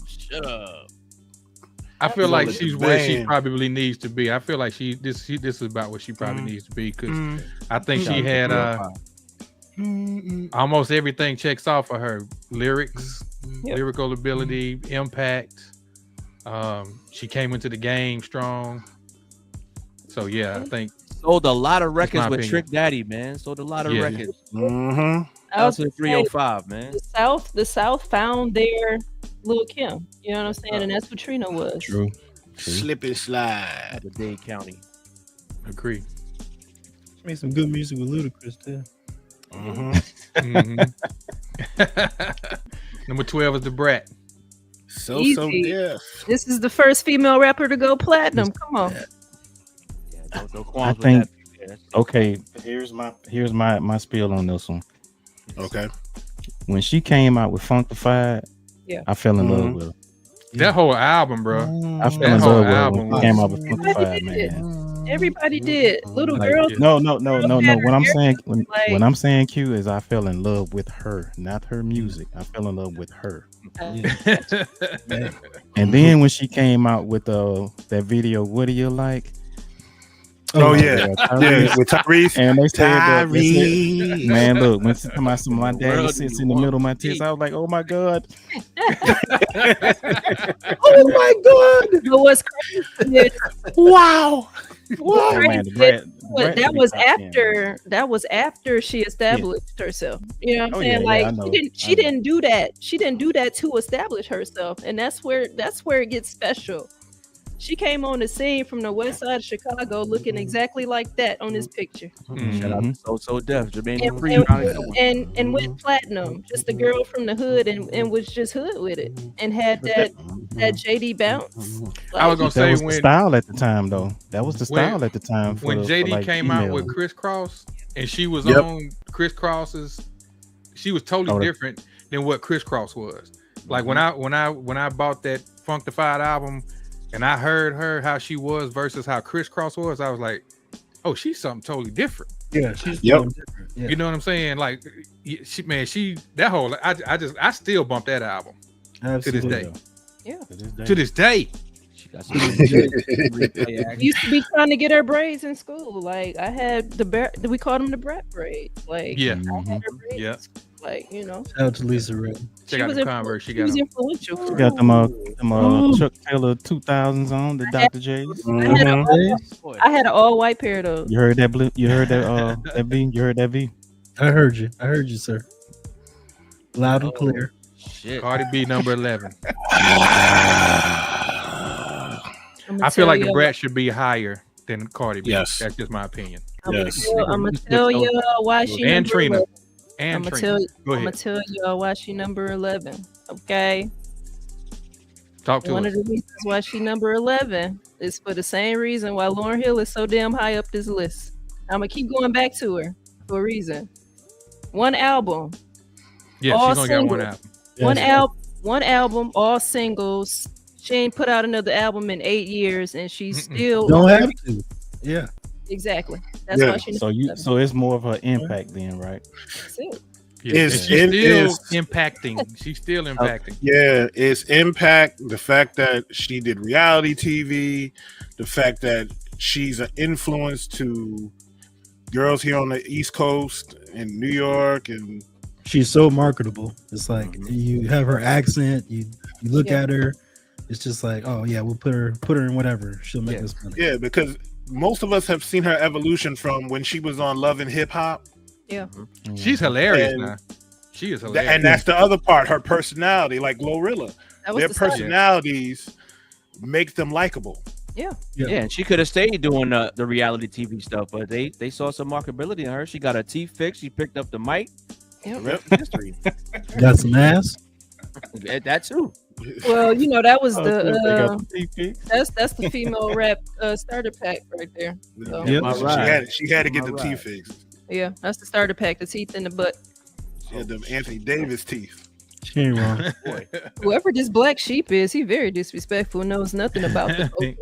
Shut up. I feel like Look, she's where she man. probably needs to be. I feel like this is about where she probably needs to be because Mm, I think she had almost everything checks off for her. Lyrics, Yep. lyrical ability, impact. She came into the game strong. So yeah, I think Sold a lot of records my with opinion. Trick Daddy, man. Sold a lot of Yeah. records. mm-hmm. I was Out to the gonna say, 305, man. the South found their Lil Kim. You know what I'm saying? And that's what Trina was. True. Slip and slide. Out of Dade County. agree. she made some good music with Ludacris too. Mm-hmm. Mhm. Number 12 is The Brat. So Easy. deaf. This is the first female rapper to go platinum. Come on. Yeah, no qualms with think- that. Yeah, that's- Okay, here's my spiel on this one. Okay. When she came out with Funkified, I fell in love Mhm. with her. That whole album, bro. I fell That in whole love with her album when she came out was with 25, man. Everybody did. Little Like, girls. No. Girls What had I'm her saying, like- when I'm saying Q is I fell in love with her, not her music. I fell in love with her. Man. And then when she came out with that video, what do you like? Oh, Yeah, yeah. Tyrese. Yeah, with Tyrese. And they said, Tyrese. man, look, when she talking about some my The daddy world sits you in the want middle of my to tits, be. I was like, oh my God. Oh my God. But what's crazy is Wow. Oh man, the Brat that should be was top 10, after she established herself. You know what I'm Oh, saying? yeah, Like I know. she didn't do that. She didn't do that to establish herself, and that's where it gets special. She came on the scene from the west side of Chicago looking exactly like that on this picture. Shout out Mhm. to So Def, Jermaine And, Dupri, and, trying to go. and went platinum. Just a girl from the hood and was just hood with it. And had that JD bounce. I was gonna That say was the when style at the time, though. That was the when- style at the time. For when the, JD for like came out with female. Chris Cross and she was Yep. on Chris Cross's, she was totally Oh, different than what Chris Cross was. Like when I bought that Funkified album and I heard her how she was versus how Chris Cross was, I was like, oh, she's something totally different. Yeah, she's Yep. different. Yeah. You know what I'm saying? Like she that whole I still bump that album Absolutely. to this day. Yeah. To this day. She got some good replay action. Used to be trying to get her braids in school. Like I had we called them the brat braids. Like Yeah. I had Mhm. her braids. Yeah. Like, you know. Shout out to Lisa Ray. Check out was the influ- Converse she She got was on. influential. She For got them Oh. Chuck Taylor 2000s on, the Dr. J's. Mhm. I had an all white pair of those. You heard that blue? You heard that that V? You heard that V? I heard you. I heard you, sir. Loud and Oh. clear. Shit. Cardi B number 11. I'ma I feel tell like the y'all- Brat should be higher than Cardi B. Yes. That's just my opinion. Yes. I'm gonna tell y'all why she And number Trina. 11. And I'm gonna Trina. Go I'm gonna ahead. tell y'all why she number 11. Okay. Talk to One us. of the reasons why she number 11 is for the same reason why Lauryn Hill is so damn high up this list. I'm gonna keep going back to her for a reason. One album, Yeah, all she's gonna get one singles. album. One album, all singles. She ain't put out another album in 8 years, and she's Mm-mm. still Don't have to. Yeah. exactly. That's Yeah. why she. So it's more of her impact then, right? That's it. Yeah. Is- and she's it still is- impacting. She's still impacting. Yeah, it's impact. The fact that she did reality TV, the fact that she's an influence to girls here on the East Coast and New York, and She's so marketable. It's like you have her accent, you look Yeah. at her, it's just like, oh yeah, we'll put her in whatever. She'll make Yeah. us money. yeah, because most of us have seen her evolution from when she was on Love and Hip Hop, She's hilarious And- now. She is hilarious. and that's the other part. Her personality, like Glorilla, That was their the start. personalities make them likable. Yeah. Yeah, and she could have stayed doing the reality TV stuff, but they saw some marketability in her. She got her teeth fixed. She picked up the mic. Yep. History. Got some ass. That too. Well, you know that was Oh, they got the the TP. that's the female rap starter pack right there. So, Yep. All She right. had to get the All teeth right. fixed. yeah, that's the starter pack. The teeth in the butt. She had them Anthony Davis teeth. She ain't wrong. Whoever this black sheep is, he very disrespectful. Knows nothing about the culture.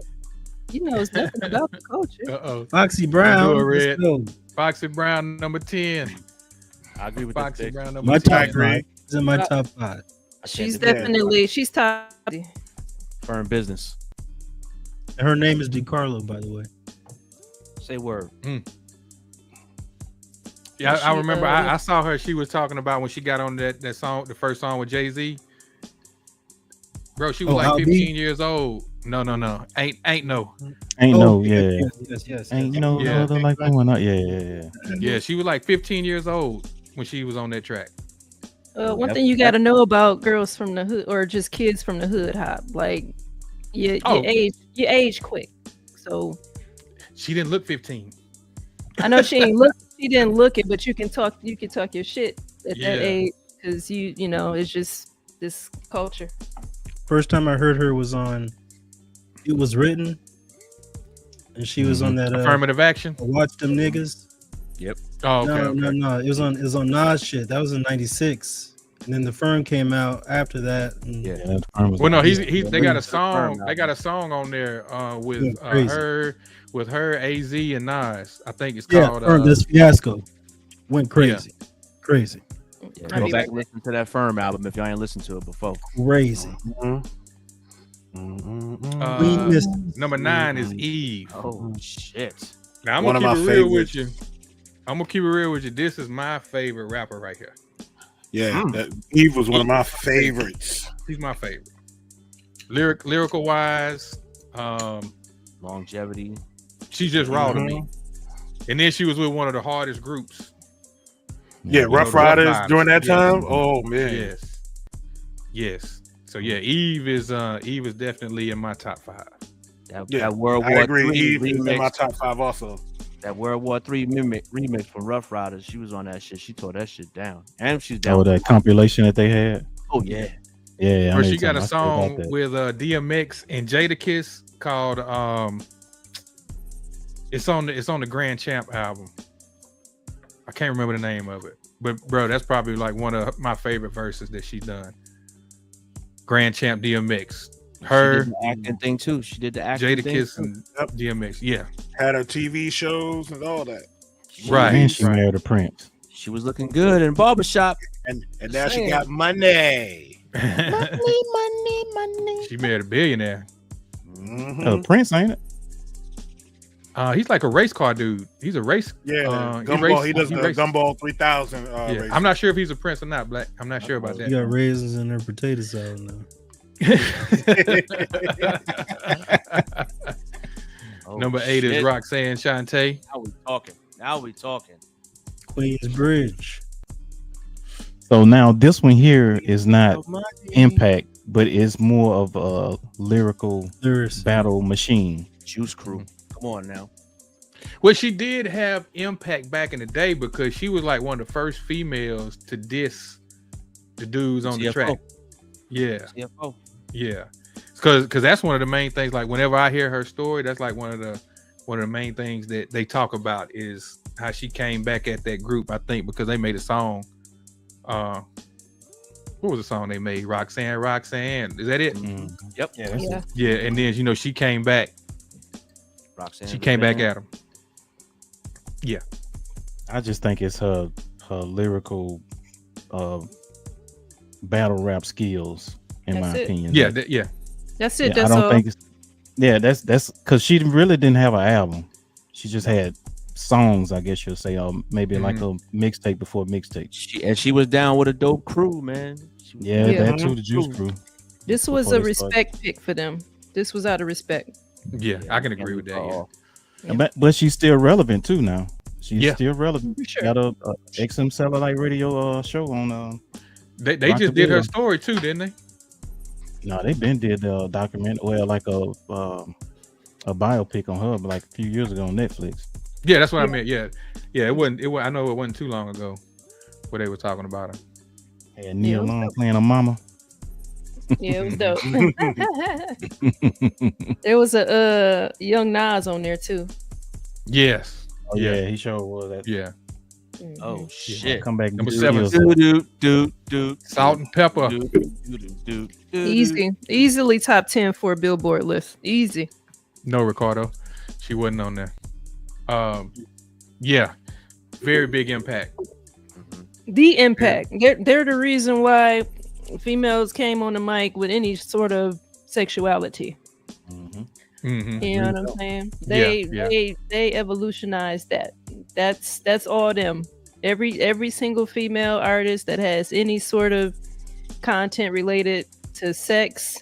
He knows nothing about the culture. Uh-oh. Foxy Brown. Do it, Red. let's go. Foxy Brown number 10. I agree with Foxy that. Brown number My 10. top agree. 5. It's in my top 5. She's Yeah. she's top. Firm business. Her name is DiCarlo, by the way. Say word. Yeah, I She, remember I saw her. She was talking about when she got on that song, the first song with Jay-Z. Bro, she was Oh, like I'll Be? 15 years old. No. Ain't no. Ain't Oh, no, yeah. Yes. Ain't no Yeah. other like going up. Yeah. Yeah, she was like 15 years old when she was on that track. One thing you got to know about girls from the hood or just kids from the hood, hop, like you Oh. age quick. So She didn't look 15. I know she didn't look it, but you can talk your shit at Yeah. that age because you know it's just this culture. First time I heard her was on It Was Written. And she was on that Affirmative action. Watch Them Niggas. Oh, okay. No. It was on Nas shit. That was in 96. And then the Firm came out after that. And Yeah. that firm was Well, no, like- they got a Firm song. They album. got a song on there with crazy. her, AZ and Nas. I think it's yeah, called. Firm, this fiasco went crazy. Crazy. Yeah, I'll go be back right and listen to that Firm album if y'all ain't listened to it before. Crazy. We missed Number 9 is Eve. Oh shit! Now I'm One gonna of keep my it real with favorites. you. I'm gonna keep it real with you. This is my favorite rapper right here. Yeah, that Eve was one of my favorites. He's my favorite. Lyrical wise, Longevity. she's just raw to me. And then she was with one of the hardest groups. Yeah, know, Rough the Rough Riders Riders. during that Yeah. time. Oh man, Yes. So yeah, Eve is definitely in my top 5. yeah. That World I War agree. III Eve is in my remix. top 5 also. That World War III remix from Rough Riders. She was on that shit. She tore that shit down, and she's down. Oh, that compilation that they had. Oh yeah. Yeah, I Or know she you're got talking a about. I forgot song that. with DMX and Jadakiss called it's on the Grand Champ album. I can't remember the name of it. But bro, that's probably like one of my favorite verses that she's done. Grand Champ DMX. Her, She did the acting thing too. She did the acting thing. Jadakiss, too. and DMX. Yeah. Had her TV shows and all that. Right. And she right. married a prince. She was looking good in barbershop. And now she Saying. got money. She married a billionaire. Mhm. Prince, ain't it? He's like a race car dude. He's a race. Yeah, he Gumball. He does he the races. Gumball 3000. Yeah. race. I'm not sure if he's a prince or not, Black. I'm not sure about You that. got raisins in her potato salad now. Oh, Number 8 is shit. Roxanne Shante. Now we talking. Queens Bridge. So now this one here is not Impact, but it's more of a lyrical Lyrics. battle machine. Juice Crew. Come on now. Well, she did have impact back in the day because she was like one of the first females to diss the dudes on the CFO. track. Yeah, CFO. yeah. Because that's one of the main things. Like whenever I hear her story, that's like one of the main things that they talk about is how she came back at that group. I think because they made a song. What was the song they made? Roxanne. Is that it? Yep. Yeah, that's Yeah. Yeah. And then she came back. Roxanne. She came back at him. I just think it's her lyrical battle rap skills, in That's my it. opinion. Yeah. That- Yeah. That's yeah, it. I That's don't all. think it's that's because she really didn't have an album. She just had songs, I guess you'll say, or maybe like a mixtape before mixtape. She was down with a dope crew, man. She was Yeah, Yeah. that too, the Juice Crew. This was Before a they started. respect pick for them. This was out of respect. Yeah. I can agree with that. Yeah. But she's still relevant too now. She's Yeah. still relevant. For sure. Got a XM Satellite Radio show on. They Rock just the did her Bill. story too, didn't they? No, they been did a document, well, like a biopic on her, like a few years ago on Netflix. Yeah, that's what I meant. Yeah, It wasn't. I know it wasn't too long ago where they were talking about her. And Neil Yeah. Long playing a mama. Yeah, it was dope. There was a young Nas on there too. Yes. Oh yeah, he sure was. That Yeah. Oh Mhm. shit. come back. Number and 7. Do. Salt and pepper. Easily top 10 for a Billboard list. Easy. No, Ricardo. She wasn't on there. Yeah. Very big impact. The impact. They're the reason why females came on the mic with any sort of sexuality. Mm-hmm. You know what I'm saying? Yeah. They evolutionized that. That's all them. Every single female artist that has any sort of content related to sex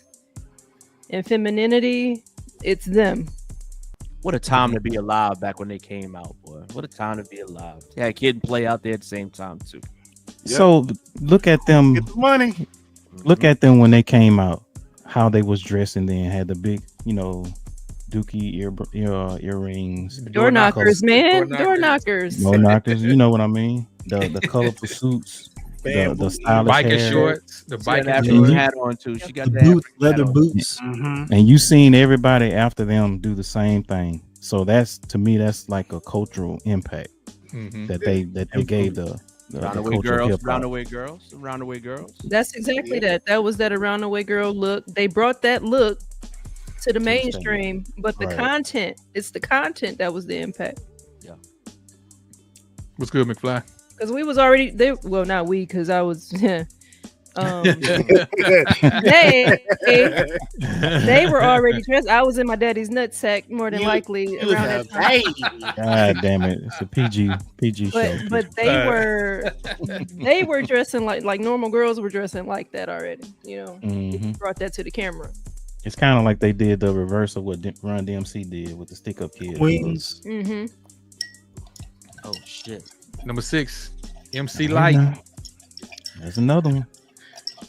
and femininity, it's them. What a time to be alive back when they came out, boy. What a time to be alive. Yeah, Kid and Play out there at the same time too. So look at them. Get the money. Look at them when they came out. How they was dressed and then had the big, dookie earrings. Door knockers, man. Door Door knockers. knockers. No knockers. You know what I mean? The colorful suits. The stylish Biking hair. shorts. The She had biking that shorts. African shorts. hat on too. She got The the boots, African hat leather on. boots. Mm-hmm. And you seen everybody after them do the same thing. So that's, to me, that's like a cultural impact Mhm. that they gave the Roundaway girls, roundaway girls, roundaway girls. That's exactly that. That was that a roundaway girl look. They brought that look to the mainstream, but the content, it's the content that was the impact. Yeah. What's good, McFly? Because we was already there. Well, not we, because I was. They were already dressed. I was in my daddy's nutsack more than likely around that time. God damn it! It's a PG show. But they were dressing like normal girls were dressing like that already. You know, brought that to the camera. It's kind of like they did the reverse of what Run DMC did with the Stick Up Kids. Queens. Oh shit. Number 6, MC Light. There's another one.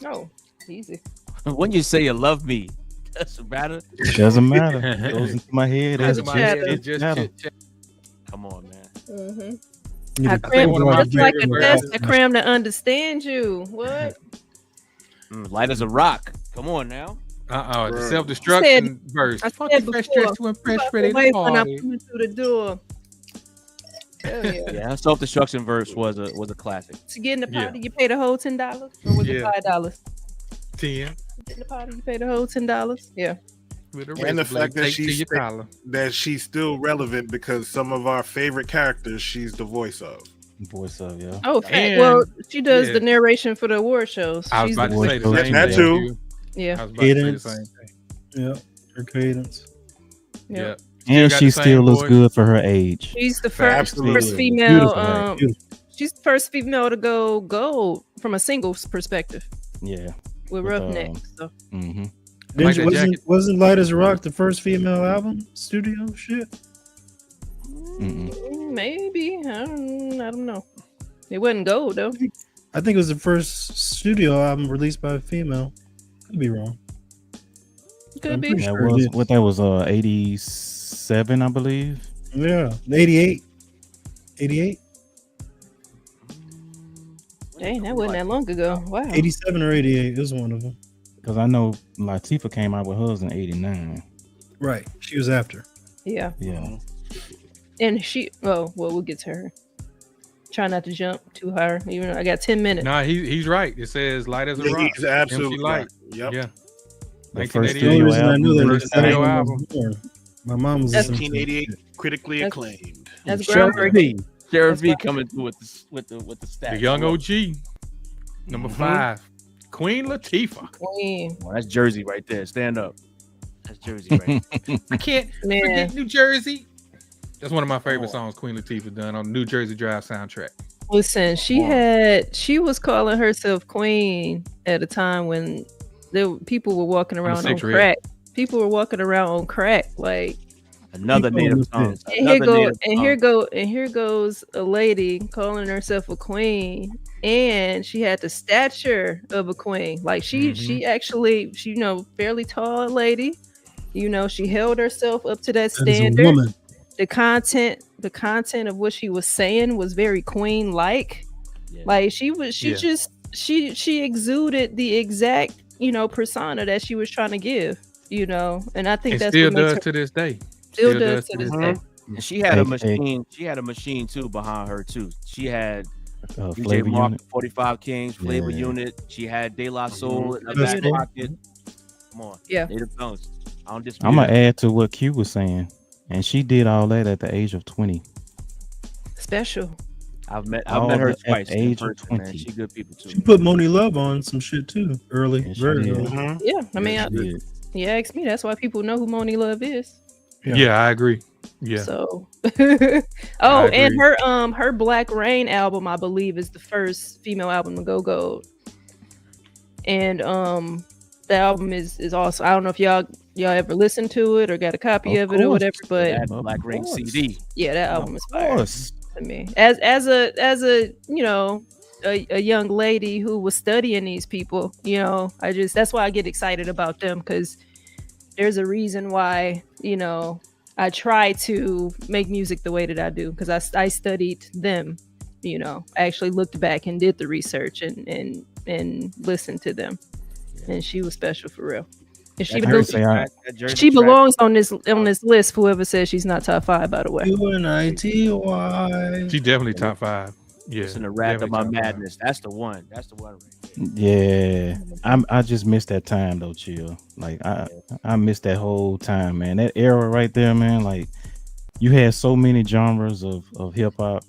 No, easy. When you say you love me, doesn't matter. It doesn't matter. It goes into my head. That's That's my head. it. Just Come on, man. I cram just like a test. I cram to understand you. What? Light as a rock. Come on now. The self-destruction verse. I Fuck said the fresh before, dress to impress, ready to when I'm party. coming through the door. Hell yeah. Yeah, her self-destruction verse was a classic. To get in the party, you paid the whole $10, or was it $5? 10. Get in the party, you paid the whole $10. Yeah. And the fact that she's still relevant because some of our favorite characters she's the voice of. Yeah. Oh, well, she does the narration for the award shows. I was about to say the same that thing. too. Yeah. I was about to say the same thing. Yeah, her cadence. Yeah. And she still looks good for her age. She's the first female. She's the first female to go gold from a singles perspective. Yeah. With Roughneck. So. Wasn't Light as a Rock the first female album? Studio shit? Maybe. I don't know. It wasn't gold though. I think it was the first studio album released by a female. Could be wrong. Could be. That was what that was 87, I believe. Yeah. 88. 88? Dang, that wasn't that long ago. Wow. 87 or 88 is one of them. Because I know Latifah came out with hers in 89. Right. She was after. Yeah. Yeah. And we'll get to her. Try not to jump too high. Even though I got 10 minutes. Nah, he's right. It says Light as a Rock. He's absolutely Light. Yep. Yeah. The first 1988. studio I knew that First studio album. My mom was 1988, critically acclaimed. That's groundbreaking. Sheriff V coming through with the stats. The young OG. Number 5. Queen Latifah. Queen. Well, that's Jersey right there. Stand up. That's Jersey right there. I can't forget New Jersey. That's one of my favorite songs Queen Latifah done on New Jersey Drive soundtrack. Listen, she was calling herself Queen at a time when people were walking around on crack. People were walking around on crack, like another native song. And here goes a lady calling herself a queen, and she had the stature of a queen. Like she actually, fairly tall lady. She held herself up to that standard. Woman. The content of what she was saying was very queen like. Yeah. Like she exuded the exact, persona that she was trying to give, and I think that's still does to this day. Still does to this day. And she had a machine. She had a machine too behind her too. She had DJ Mark, 45 Kings, Flavor Unit. She had De La Soul in the back pocket. Come on, native tongues. I'm gonna add to what Q was saying, and she did all that at the age of 20. Special. I've met her twice. At the age of 20. Man. She good people too. She put Moni Love on some shit too early. Very early. Yeah, I mean, you asked me. That's why people know who Moni Love is. Yeah, I agree. Yeah. So, and her Black Rain album, I believe, is the first female album to go gold. And the album is also, I don't know if y'all ever listened to it or got a copy of it or whatever, but Black Rain CD. Yeah, that album is fire to me. As a a young lady who was studying these people, that's why I get excited about them, because there's a reason why, I try to make music the way that I do, because I studied them, I actually looked back and did the research and listened to them. And she was special for real. And she belongs on this list. Whoever says she's not top 5, by the way. UNITY. She definitely top 5. Yeah, Listen to Rap definitely About top five. Madness. That's the one. That's the one right there. Yeah, I just missed that time though, chill. Like I missed that whole time, man. That era right there, man. Like you had so many genres of hip hop.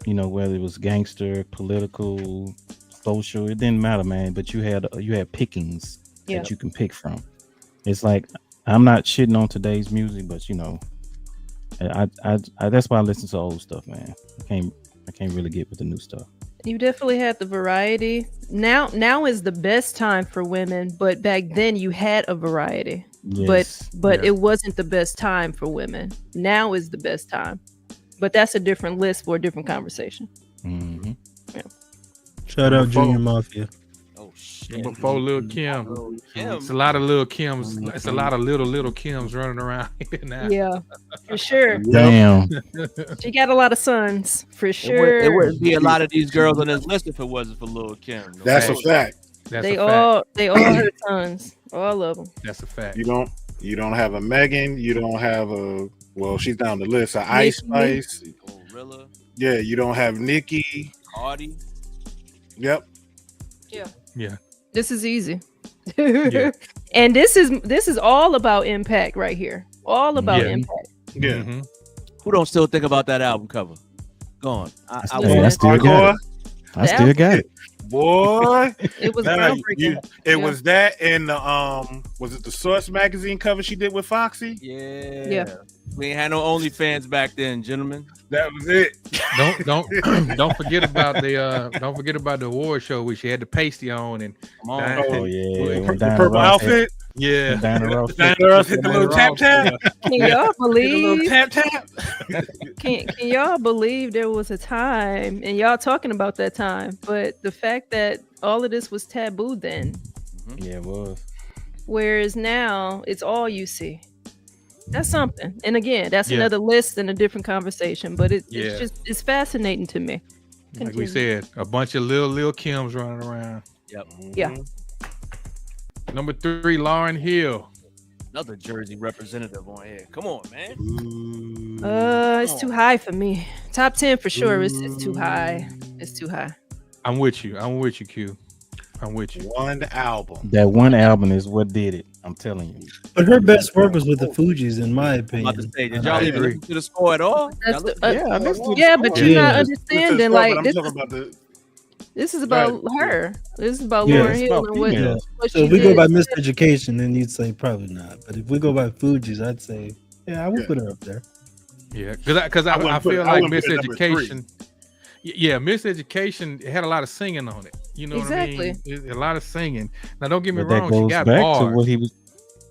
You know, whether it was gangster, political, social, it didn't matter, man. But you had pickings Yeah. that you can pick from. It's like I'm not shitting on today's music, but you know, I that's why I listen to old stuff, man. I can't really get with the new stuff. You definitely had the variety. Now is the best time for women, but back then you had a variety. Yes. But Yeah. it wasn't the best time for women. Now is the best time. But that's a different list for a different conversation. Mm-hmm. Shout out Before- Junior Mafia. Oh shit. Before Lil Kim, Lil' Kim. it's a lot of Lil Kims. It's a lot of little Kims running around here now. Yeah, for sure. Damn. She got a lot of sons, for It sure. wouldn't be a lot of these girls on this list if it wasn't for Lil' Kim. No That's a bullshit. fact. That's They a fact. they all her sons, all of them. That's a fact. You don't have a Megan. You don't have a she's down the list. A Ice Nicki. Spice. Gorilla, Yeah, you don't have Nicki. Cardi. Yep. This is easy. Yeah. And this is all about impact right here. All about Yeah. impact. Yeah. Mhm. Who don't still think about that album cover? Go on. I Hey, will. I still got Hardcore. it. I still got it. Boy. It was Nah, groundbreaking. it Yeah. was that and the was it the Source magazine cover she did with Foxy? Yeah. Yeah. We ain't had no OnlyFans back then, gentlemen. That was it. Don't forget about the award show where she had the pasty on and Come on. Oh yeah. The when Diana purple Ross outfit. yeah. Diana Ross. Diana Ross hit the little tap tap. Can y'all Hit the little believe? tap tap. Can y'all believe there was a time, and y'all talking about that time, but the fact that all of this was taboo then, Yeah, it was. whereas now it's all you see. That's something. And again, that's Yeah. another list and a different conversation. But Yeah. it's fascinating to me. Like we Continue. said, a bunch of little Kims running around. Yeah. Number 3, Lauryn Hill. Another Jersey representative on here. Come on, man. It's too high for me. Top 10 for sure. It's too high. It's too high. I'm with you, Q. I'm with you. One album. That one album is what did it. I'm telling you. But her best work was with the Fugees, in my I'm about to opinion. say, did I y'all even agree. listen to the score at all? That's Y'all the- listen- Yeah, I listened to the Yeah, but score. you're not Yeah. understanding. But Like I'm this, talking about the this is about her. This is about Yeah, Lauryn it's Hill about and what, females. what So she if we go did. by Miseducation, then you'd say probably not. But if we go by Fugees, I'd say, yeah, I would Yeah. put her up there. Yeah, because I wouldn't put feel it- I like wouldn't put it number 3. Miseducation. Yeah, Miseducation had a lot of singing on it. You know Exactly. what I mean? A lot of singing. Now, don't get me But that wrong, she goes got back to bars. what he was.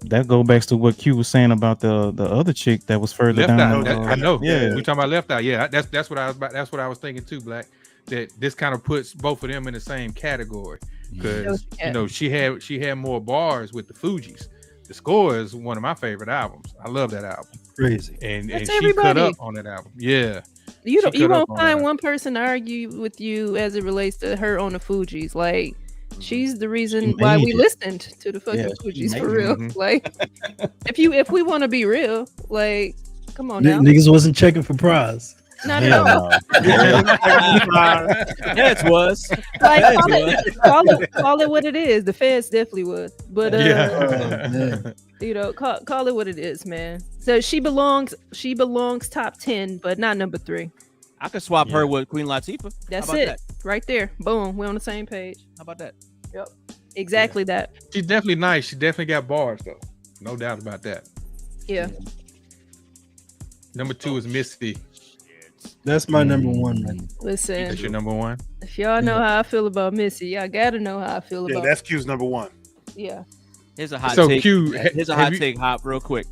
That go back to what Q was saying about the other chick that was further Left down. out. I know. Yeah. We talking about left out. Yeah, that's what I was about. That's what I was thinking too, Black. That this kind of puts both of them in the same category because Yeah. she had more bars with the Fugees. The Score is one of my favorite albums. I love that album, Crazy. and That's she cut everybody. up on that album. Yeah, You She you cut up won't on find that. one person to argue with you as it relates to her on the Fugees. Like she's the reason She why made we it. listened to the fucking Yeah, she Fugees for made real. Mhm. Like if we want to be real, like come on now. Niggas wasn't checking for prize. Not at Hell all. no. That was. Like That call it what it is. The feds definitely would. But yeah. Man. you know, call it what it is, man. So she belongs top 10, but not number 3. I could swap Yeah. her with Queen Latifah. That's How about it. that? Right there. Boom. We're on the same page. How about that? Exactly that. She's definitely nice. She definitely got bars though, no doubt about that. Yeah. Number 2 is Misty. That's my number one, man. Listen, That's your number 1. if y'all know how I feel about Missy, y'all gotta know how I feel Yeah, about that's Q's number 1. yeah. Here's a hot So take. Q, Here's a have hot you- take, hop, real quick.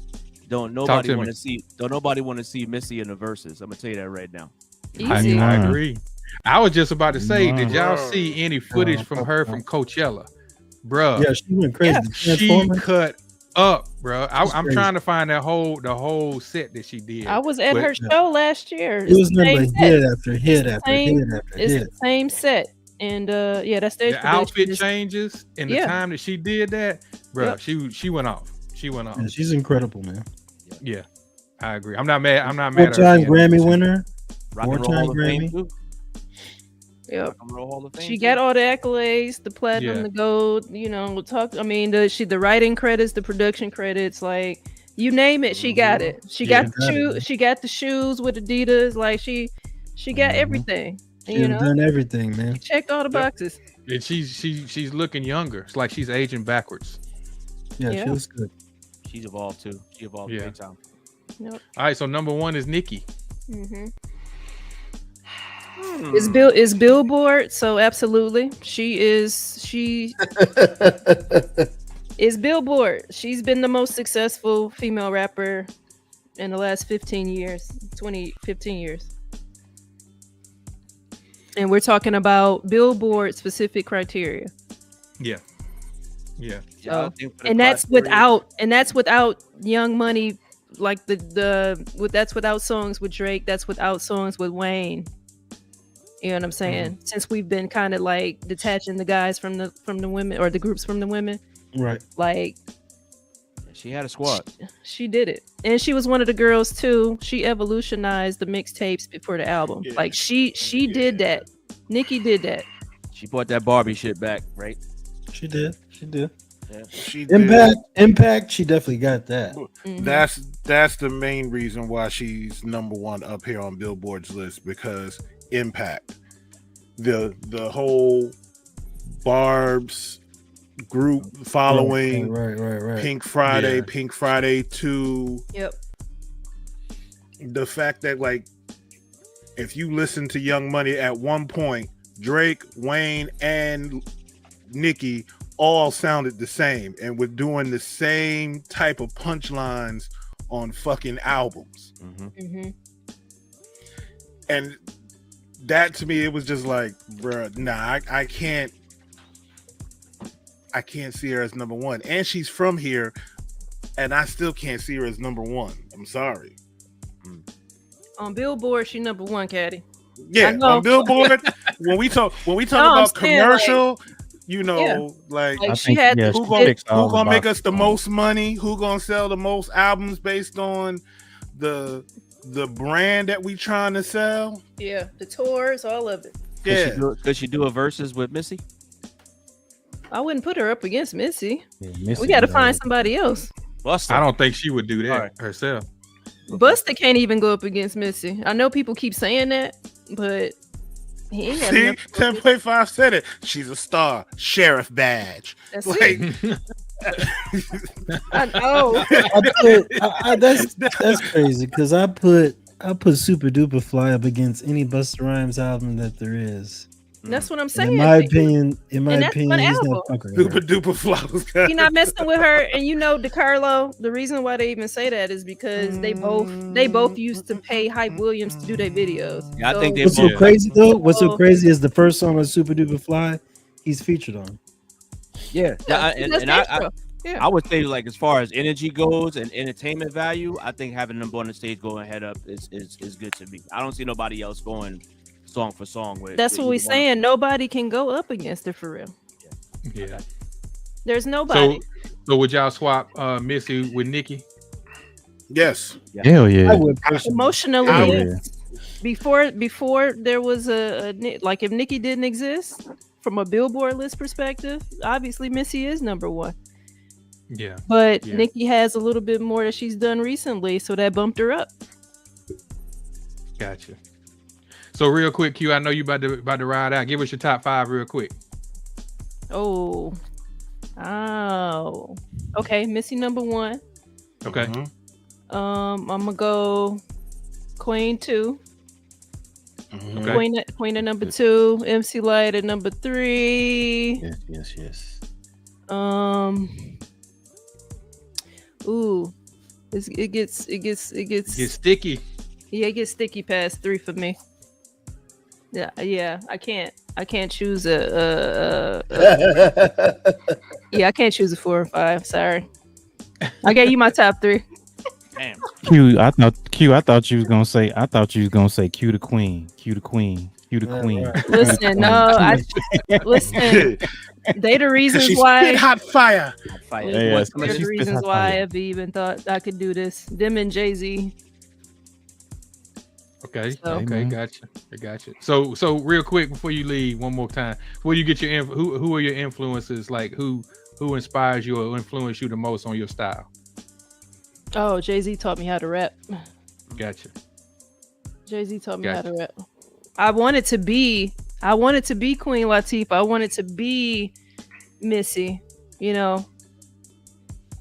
Don't to nobody me. want to see. Don't nobody want to see Missy in the verses. I'm gonna tell you that right now. Easy. I agree. I was just about to say, did y'all Wow. see any footage from her from Coachella, bruh? Yeah, she went crazy. Yeah. The She Transformer, cut up, bro. She's I'm crazy. trying to find the whole set that she did. I was at But- her show last year. it was It's the nothing same but set. hit after hit after same- hit after It's hit. the same set. And yeah, that stage the outfit production is- changes and the Yeah. time that she did that, bro. Yep. She went off. She went off. Yeah, she's incredible, man. Yeah, I agree. I'm not mad. I'm not mad. at her Four-time being Grammy number 2. winner. Rock and Roll Four-time Hall of Fame Grammy. too. Yep. Rock and Roll Hall of Fame. She too. got all the accolades, the platinum, Yeah. the gold. You know, the writing credits, the production credits, like you name it, she got it. She Yeah. got the shoe. She got the shoes with Adidas. Like she got everything. And, She's done everything, man. she checked all the boxes. And she's looking younger. It's like she's aging backwards. Yeah, Yeah. she looks good. She's evolved too. She evolved Yeah. big time. All right, so number one is Nikki. Mm-hmm. Hmm. Is Billboard, so absolutely. She is Billboard. She's been the most successful female rapper in the last 15 years. And we're talking about Billboard specific criteria. Yeah. Yeah, So- I think for the And that's criteria- without Young Money, like that's without songs with Drake, that's without songs with Wayne. You know what I'm saying? Since we've been kind of like detaching the guys from the women, or the groups from the women, Right. like She had a squad. she did it. And she was one of the girls too. She evolutionized the mixtapes before the album. Yeah. Like she did that. Nikki did that. She brought that Barbie shit back, right? She did. She did. She did. Impact. She definitely got that. Mhm. That's the main reason why she's number one up here on Billboard's list, because impact. The whole Barb's group following Right. Pink Friday, Yeah. Pink Friday 2. Yep. The fact that, like, if you listen to Young Money at one point, Drake, Wayne, and Nicki all sounded the same and were doing the same type of punchlines on fucking albums. Mm-hmm. And that, to me, it was just like, bruh, nah, I can't see her as number one. And she's from here, and I still can't see her as number one. I'm sorry. On Billboard, she number one, Caddy. Yeah, I know. on Billboard, when we talk No, I'm about saying, commercial, Yeah. like Like I she think, had yeah, the who she gonna, ticks all who gonna the make us boxes the on most money? Who gonna sell the most albums based on the brand that we trying to sell? yeah, the tours, all of it. Yeah, Could she do a versus with Missy? I wouldn't put her up against Missy. Yeah, Missy We got to does. find somebody else. Busta. I don't think she would do that All right. herself. Busta can't even go up against Missy. I know people keep saying that, but he ain't got see, enough to go against- 10.5 said it. She's a star, sheriff badge. That's Like, it. I know. That's crazy because I put Super Duper Fly up against any Busta Rhymes album that there is. That's what I'm And saying. in my opinion, And that's one he's album. not fucking with super her. duper flowers. He not messing with her. And you know, DeCarlo, the reason why they even say that is because they both used to pay Hype Williams to do their videos. Yeah, I think they What's so both. crazy though? What's so Oh. crazy is the first song on Super Duper Fly, he's featured on. Yeah, Yeah, and that's I extra. I would say, like, as far as energy goes and entertainment value, I think having them on the stage going head up is good to me. I don't see nobody else going song for song with. That's with what we're either one. saying. Nobody can go up against it for real. Yeah. There's nobody. So would y'all swap Missy with Nikki? Yes, Hell yeah. I would personally. Emotionally, I would- yes. Before there was like, if Nikki didn't exist from a Billboard list perspective, obviously Missy is number one. Yeah. But Yeah. Nikki has a little bit more that she's done recently, so that bumped her up. Gotcha. So real quick, Q, I know you about to ride out. Give us your top 5 real quick. Oh. Okay, Missy number one. Okay. Mhm. I'm gonna go Queen 2. Mhm. Okay. Queen at number 2. MC Light at number 3. Yes. Ooh, it gets Get sticky. yeah, it gets sticky past 3 for me. Yeah, I can't choose a yeah, I can't choose a 4 or 5. Sorry, I gave you my top 3. Damn. I thought you was gonna say Q the Queen. Q the Queen. Right. Listen, no, listen. They the reasons She why. spit hot fire. Fight. Yeah, What- yeah. They're She the spit reasons hot why I fire. ever even thought I could do this. Them and Jay-Z. Okay. So- Okay. man. Gotcha. I gotcha. So real quick before you leave, one more time, where you get your who are your influences? Like who inspires you or influence you the most on your style? Oh, Jay-Z taught me how to rap. Gotcha. Jay-Z taught me how Gotcha. to rap. I wanted to be Queen Latifah. I wanted to be Missy, you know.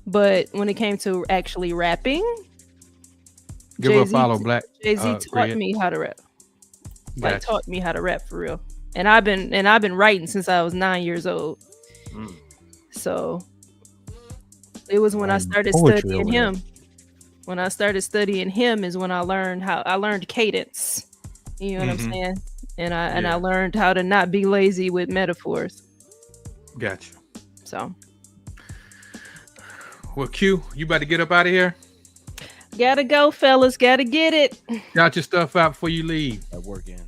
But when it came to actually rapping, Give her a Jay-Z follow, Black. Jay-Z taught Red. me how to rap. Like Gotcha. taught me how to rap for real. And I've been writing since I was 9 years old. Mm. So it was when I Writing started poetry studying over there. him. When I started studying him is when I learned cadence. You know what Mhm. I'm saying? And I Yeah. learned how to not be lazy with metaphors. Gotcha. So Well, Q, you about to get up out of here? gotta go, fellas. Gotta get it. Got your stuff out before you leave. At work in.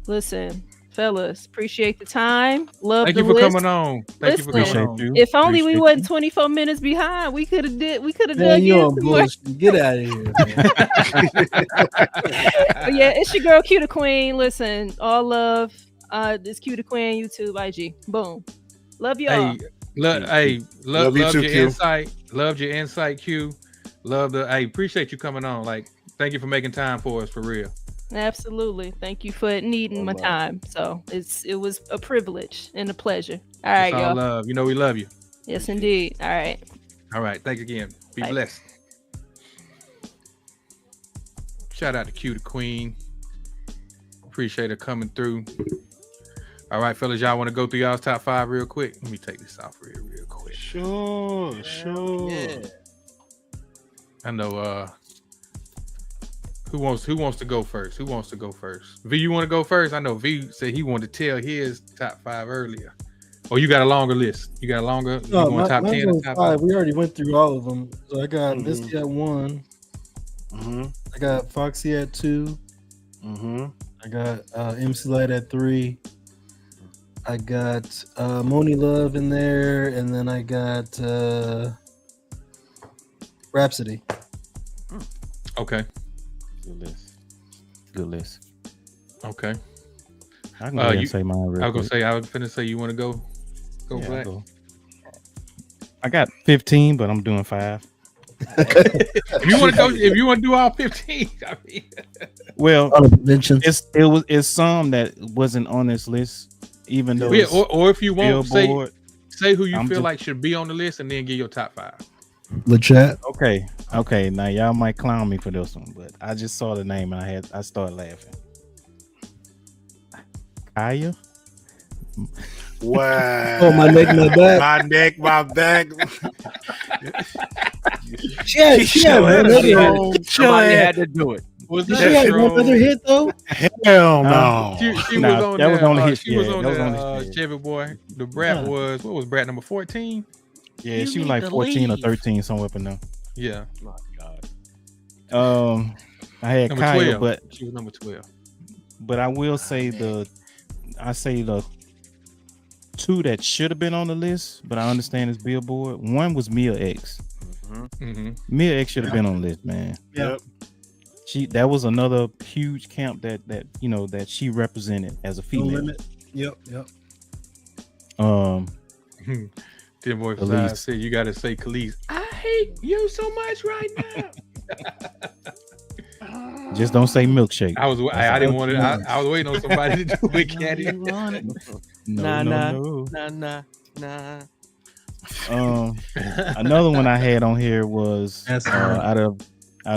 Listen, fellas, appreciate the time. Love Thank the you for list. coming on. Thank you for Listen, coming Appreciate on. you. If only we Appreciate wasn't you. 24 minutes behind, we could have Man, dug you in on some more. bullshit. Get out of here, man. But yeah, it's your girl Q the Queen. Listen, all love. This Q the Queen YouTube IG. Boom. Love y'all. Hey, love you your too, Q. insight. Loved your insight, Q. Love the. I appreciate you coming on. Like, thank you for making time for us, for real. Absolutely. Thank you for needing my love. time. So it was a privilege and a pleasure. All It's right, all y'all. love. You know we love you. Yes, indeed. All right. All right. Thanks again. Be Bye. blessed. Shout out to Q the Queen. Appreciate her coming through. All right, fellas, y'all want to go through y'all's top 5 real quick? Let me take this off real quick. Sure. Yeah. I know who wants to go first? Who wants to go first? V, you want to go first? I know V said he wanted to tell his top 5 earlier. Oh, you got a longer list. You got a longer you No, going top mine's 10 or only top 5. 5? We already went through all of them. So I got Mhm. Misty at 1. Mm-hmm. I got Foxy at 2. Mm-hmm. I got MC Light at 3. I got Moni Love in there, and then I got Rhapsody. Okay. Good list. Good list. Okay. I can go ahead you- and say mine real I was quick. gonna say you want to go Yeah, I'll Black. go. I got 15, but I'm doing 5. If you want to do all 15, I mean, Well, Honorable mentions. it's some that wasn't on this list, even though yeah, it's or if you want, Billboard. say who you I'm feel just- like should be on the list, and then give your top 5. LeChat. Okay. Now y'all might clown me for this one, but I just saw the name and I started laughing. Kaya. Wow. Oh, my neck, my back. My neck, my back. She had one other hit. Somebody had to do it. Was She that had strong? one other hit though. Hell no. She Nah, was on that was there, on the hit- she was yeah, on that was on there, his page. Chevy Boy. The brat Yeah. was, what was brat number 14? Yeah, You she was need like to 14 or leave. 13, somewhere up in there. Yeah, My God. I had number Kaya, 12. She was number 12. but I will say the 2 that should have been on the list, but I understand it's Billboard. One was Mia X. Mm-hmm. Mia X should have been on the list, man. Yep. That was another huge camp that she represented as a No female. limit. Yep. Dear boy Khalees. Fly said you gotta say Khalees. I hate you so much right now. Just don't say milkshake. I didn't want it. all. I was waiting on somebody to do it, Caddy. No. Nah. Another one I had on here was That's out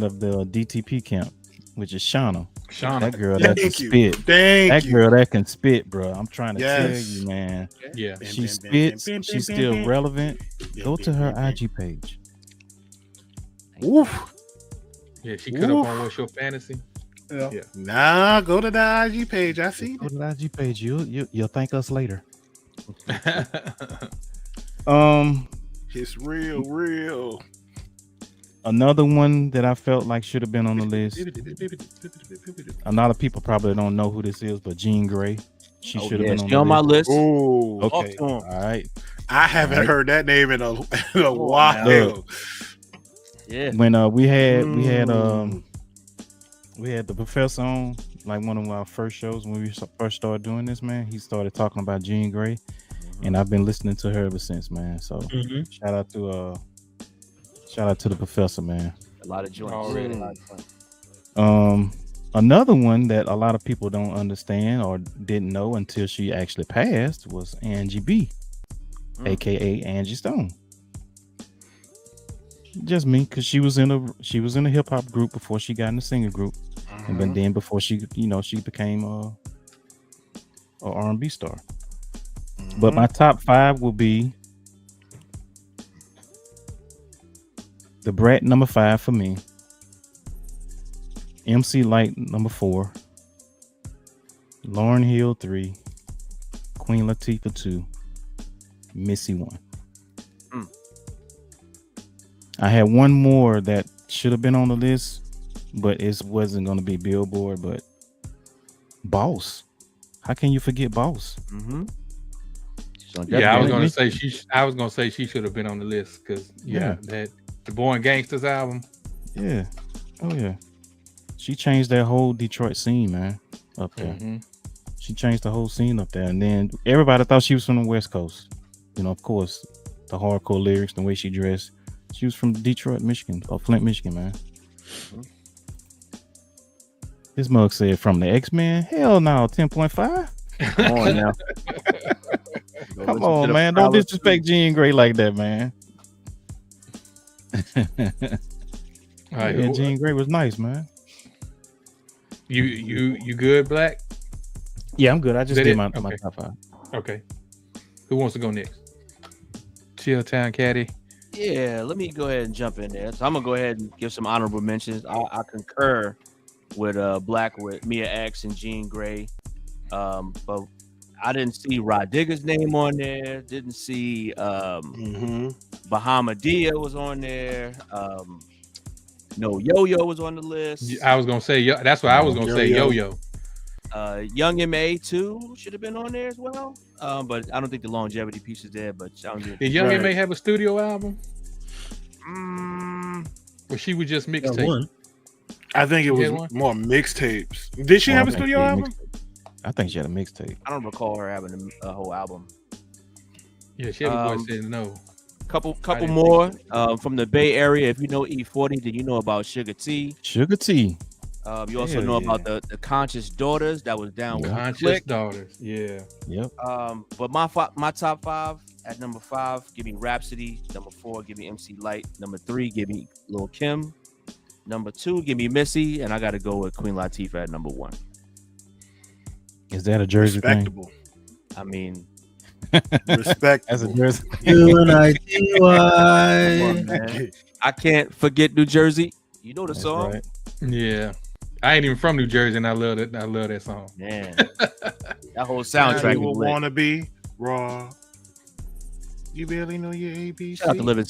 of the DTP camp, which is Shauna. Shauna. That girl that can Thank you. spit. Thank That you. girl that can spit, bro. I'm trying to tell Yes. you, man. Yeah. She spits. She's still relevant. Go to her IG page. Oof. Yeah, she cut up on What's Your Fantasy. Yeah. Nah, go to the IG page. I see. Go to the IG page. You'll thank us later. It's real. Another one that I felt like should have been on the list. A lot of people probably don't know who this is, but Jean Grey. She should have been on She the on my list. list. Oh, Okay. Talk to 'em. All right. I haven't Right. heard that name in a while. Look. Yeah. When we had We had the professor on, like one of our first shows when we first started doing this, man. He started talking about Jean Grey, and I've been listening to her ever since, man. So Mhm. shout out to the professor, man. A lot of joints. Already. A lot of joints. Another one that a lot of people don't understand or didn't know until she actually passed was Angie B, aka Angie Stone. Just me, cause she was in a hip hop group before she got in the singing group, and then before she became a R&B star. But my top 5 will be The Brat number 5 for me, MC Light number 4, Lauryn Hill 3, Queen Latifah 2, Missy 1. I had one more that should have been on the list, but it wasn't going to be Billboard. But Boss, how can you forget Boss? Yeah, I was gonna say she should have been on the list because that the Born Gangsters album. Yeah, oh yeah, she changed that whole Detroit scene, man, up there. She changed the whole scene up there, and then everybody thought she was from the West Coast. You know, of course, the hardcore lyrics, the way she dressed. She was from Detroit, Michigan, or Flint, Michigan, man. This mug said from the X-Men. Hell no, 10.5. Come on now. Come on, man. Don't disrespect Jean Grey like that, man. All right, yeah, Jean Grey was nice, man. You good, Black? Yeah, I'm good. I just did my top 5. Okay. Who wants to go next? Chilltown Caddy. Yeah, let me go ahead and jump in there. So I'm gonna go ahead and give some honorable mentions. I concur with Black, with Mia X and Jean Grey. But I didn't see Rod Digger's name on there. Didn't see Bahamadia was on there. No, Yo-Yo was on the list. I was gonna say that's what I was gonna say. Yo-Yo. Young M.A. too should have been on there as well. But I don't think the longevity piece is there. But did Young M.A. have a studio album? Or she was just mixtape? I think it was more mixtapes. Did she have a studio album? I think she had a mixtape. I don't recall her having a whole album. Yeah, Chevy Boy said no. Couple more from the Bay Area. If you know E40, then you know about Sugar T. Sugar T. You also know about the Conscious Daughters that was down with Conscious Daughters. Yeah. Yep. But my top 5 at number 5, give me Rhapsody. Number 4, give me MC Light. Number 3, give me Lil Kim. Number 2, give me Missy, and I got to go with Queen Latifah at number 1. Is that a Jersey thing? I mean, respect as a Jersey. I can't forget New Jersey. You know the song. Right. Yeah. I ain't even from New Jersey, and I love it. I love that song. Man, that whole soundtrack. You wanna be raw. You barely know your ABC. Shout out to Living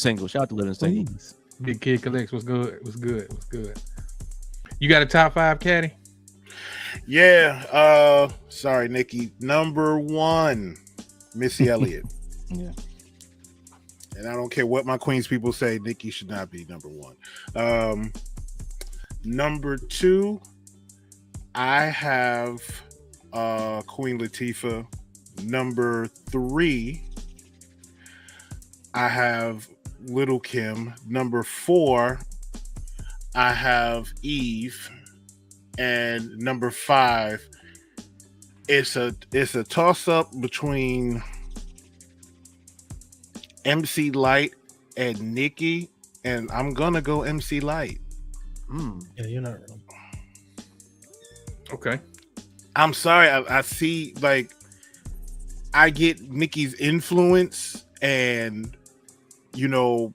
Single. Big Kid Collects was good. You got a top 5, Caddy? Yeah. Sorry, Nikki. Number 1, Missy Elliott. Yeah. And I don't care what my Queens people say, Nikki should not be number 1. Number 2, I have Queen Latifah. Number 3, I have Little Kim. Number 4, I have Eve. And number 5, it's a toss-up between MC Light and Nicki, and I'm gonna go MC Light. Yeah, you're not wrong. Okay. I'm sorry. I see, like, I get Nicki's influence and, you know,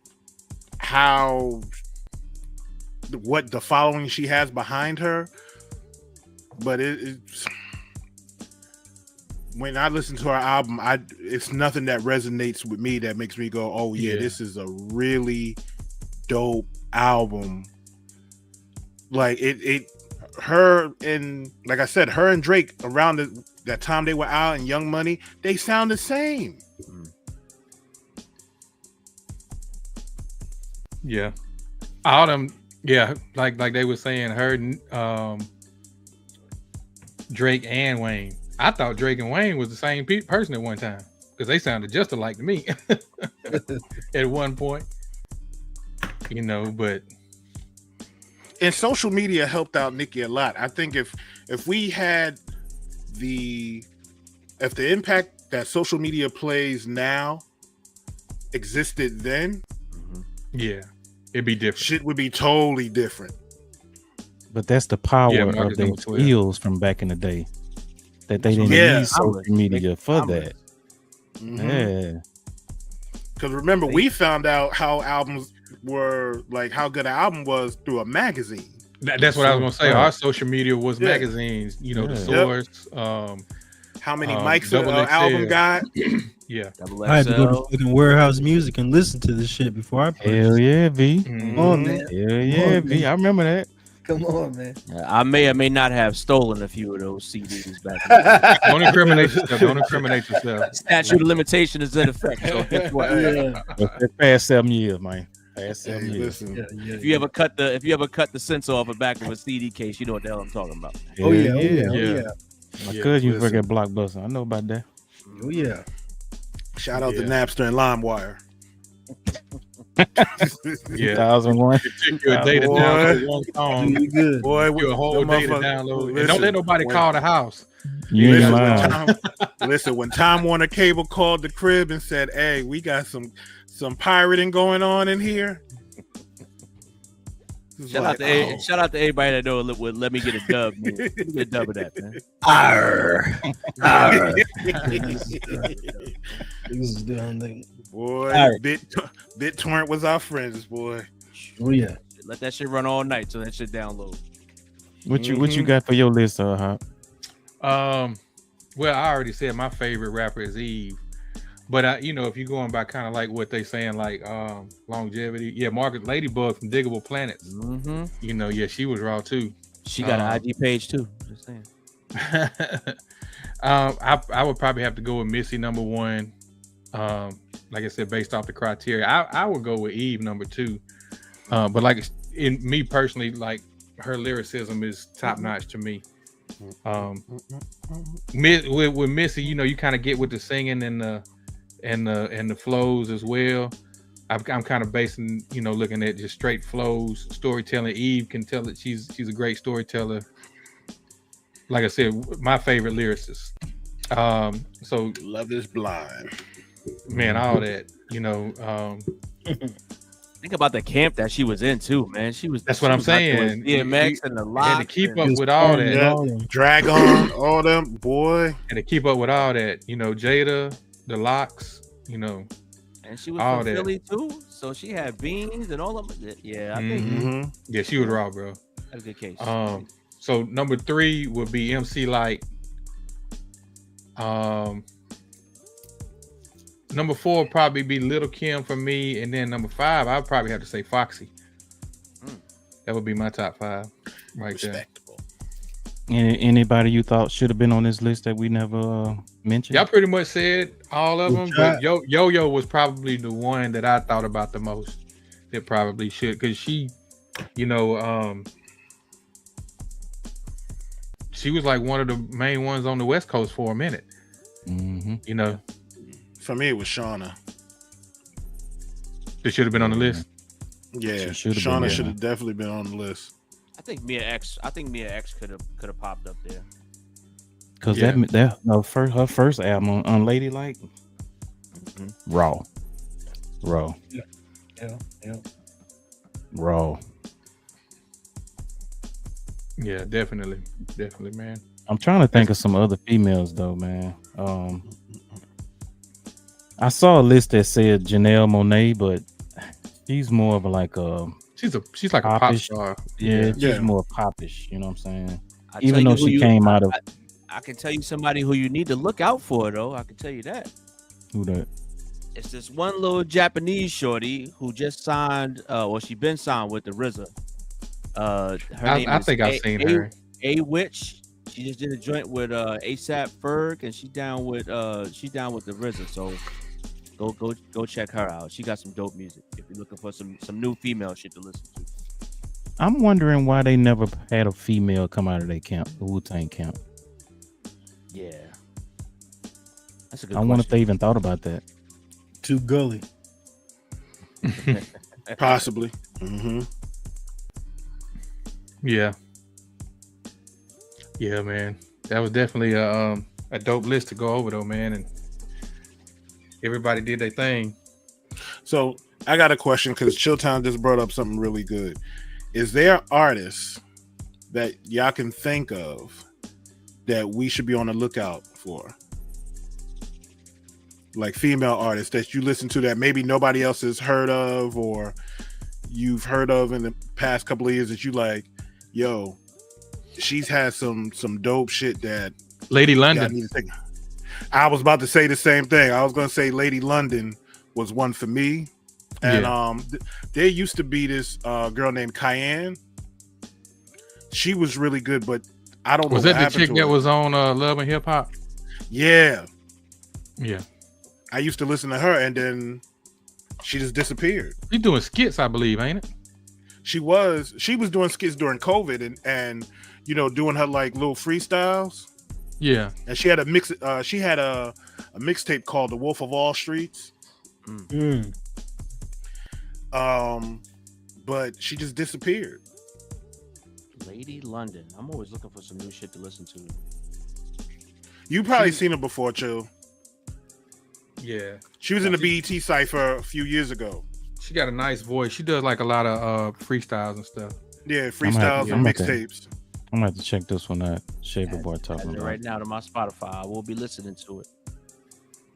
what the following she has behind her. But it's when I listen to her album, it's nothing that resonates with me that makes me go, oh yeah, this is a really dope album. Like her and, like I said, her and Drake around that time they were out in Young Money, they sound the same. Yeah. All them Yeah, like they were saying, her, Drake and Wayne. I thought Drake and Wayne was the same person at one time because they sounded just alike to me at one point. But And social media helped out Nicki a lot. I think if we had the impact that social media plays now existed then, yeah, it'd be different. shit would be totally different. But that's the power Yeah, of Marcus their number 12. skills from back in the day. That they didn't Yeah. need social media for that. Mhm. Yeah. Because remember, we found out how albums were, like how good an album was through a magazine. That's what I was gonna say. Right. Our social media was Yeah. magazines. The Yeah. Source. How many mics Double an album XL. got? Yeah. Double I had to go to XL. fucking Warehouse Music and listen to this shit before I purchased. Hell yeah, V. Mhm. Come on, man. Hell yeah, on, V. man. I remember that. Come on, man. I may or may not have stolen a few of those CDs back. In the Don't incriminate yourself. Don't incriminate yourself. day. Statute of limitation is in effect. So guess what? Yeah, It's past 7 years, man. Past Hey, 7 years. listen, yeah. If you ever cut the sensor off the back of a CD case, you know what the hell I'm talking about. Oh yeah, oh yeah, Yeah. oh yeah, My Yeah, cousin used to listen. work at Blockbuster. I know about that. oh yeah. shout out to Yeah. Napster and LimeWire. Yeah. 2001. It took you a day to Boy. download one song. You good? Boy, You a whole them day to motherfuckers- download. And listen, don't let nobody when- call the house. You ain't Listen, when lying. when Time Warner Cable called the crib and said, "Hey, we got some pirating going on in here." It's Shout like, out to everybody that know would let me get a dub. Man. Let me get a dub of that, man. Arr. Arr. oh. This is down there. Boy, Alright. BitTorrent was our friends, boy. Oh yeah. Let that shit run all night so that shit download. What you got for your list, Hop? Well, I already said my favorite rapper is Eve. But if you're going by kind of like what they saying, like longevity, yeah, Margaret Ladybug from Diggable Planets. Mm-hmm. Yeah, she was raw too. She got an IG page too. Just saying. I would probably have to go with Missy number 1. Like I said, based off the criteria, I would go with Eve number 2. But like in me personally, like her lyricism is top notch to me. With Missy, you kind of get with the singing and the flows as well. I'm kind of basing, looking at just straight flows, storytelling. Eve can tell that she's a great storyteller. Like I said, my favorite lyricist. So Love is blind. man, all that, Think about the camp that she was in too, man. She was. That's what she I'm was out there with saying. DMX and the had to Lox. keep and- up with all that. Yeah. Dragon, all them, boy. And to keep up with all that, Jada, the Lox, And she was all from that. Philly too, so she had beans and all of it. Yeah, I think Mm-hmm. yeah, she was raw, bro. that's a good case. So number 3 would be MC Light. Number 4 would probably be Little Kim for me, and then number 5, I'd probably have to say Foxy. That would be my top 5 right there. Respectable. Anybody you thought should have been on this list that we never mentioned? Y'all pretty much said all of them, Good but job. Yo-Yo was probably the one that I thought about the most. That probably should, because she, she was like one of the main ones on the West Coast for a minute. Mm-hmm. For me, it was Shauna. That should have been on the list. Yeah, She should've been Shauna there. should have definitely been on the list. I think Mia X could have popped up there. Because Yeah. her first album, Unladylike, raw. Yeah. Raw. Yeah, definitely, man. I'm trying to think of some other females though, man. I saw a list that said Janelle Monáe, but she's more of She's like a pop Popish. star. she's Yeah. more popish. You know what I'm saying? I Even tell though you who she you- came out of I can tell you somebody who you need to look out for, though. I can tell you that. who that? It's this one little Japanese shorty who just signed, she been signed with the RZA. Her name I is think I've seen her. A Witch. She just did a joint with ASAP Ferg, and she's down with the RZA. So go check her out. She got some dope music if you're looking for some new female shit to listen to. I'm wondering why they never had a female come out of their camp, the Wu-Tang camp. Yeah. That's a good I wonder if question. they even thought about that. Too gully. Possibly. Mm-hmm. Yeah. Yeah, man. That was definitely a dope list to go over though, man. And everybody did their thing. So I got a question because Chilltown just brought up something really good. Is there artists that y'all can think of that we should be on the lookout for? Like female artists that you listen to that maybe nobody else has heard of or you've heard of in the past couple of years that you like, yo, she's had some dope shit that Lady y'all London. need to think. I was about to say the same thing. I was going to say Lady London was one for me. And there used to be this girl named Cayenne. She was really good, but I don't know Was what that the happened chick to that her. was on Love and Hip Hop? Yeah. Yeah. I used to listen to her and then she just disappeared. She's doing skits, I believe, ain't it? She was doing skits during COVID and you know, doing her like little freestyles. Yeah. And she had a mixtape called The Wolf of All Streets. Mm. But she just disappeared. Lady London. I'm always looking for some new shit to listen to. You probably seen her before, Chill. Yeah. She was in the BET Cypher a few years ago. She got a nice voice. She does like a lot of freestyles and stuff. Yeah, freestyles and mixtapes. I'm gonna have to check this one out. Shaver Boy talking about right now to my Spotify. I will be listening to it.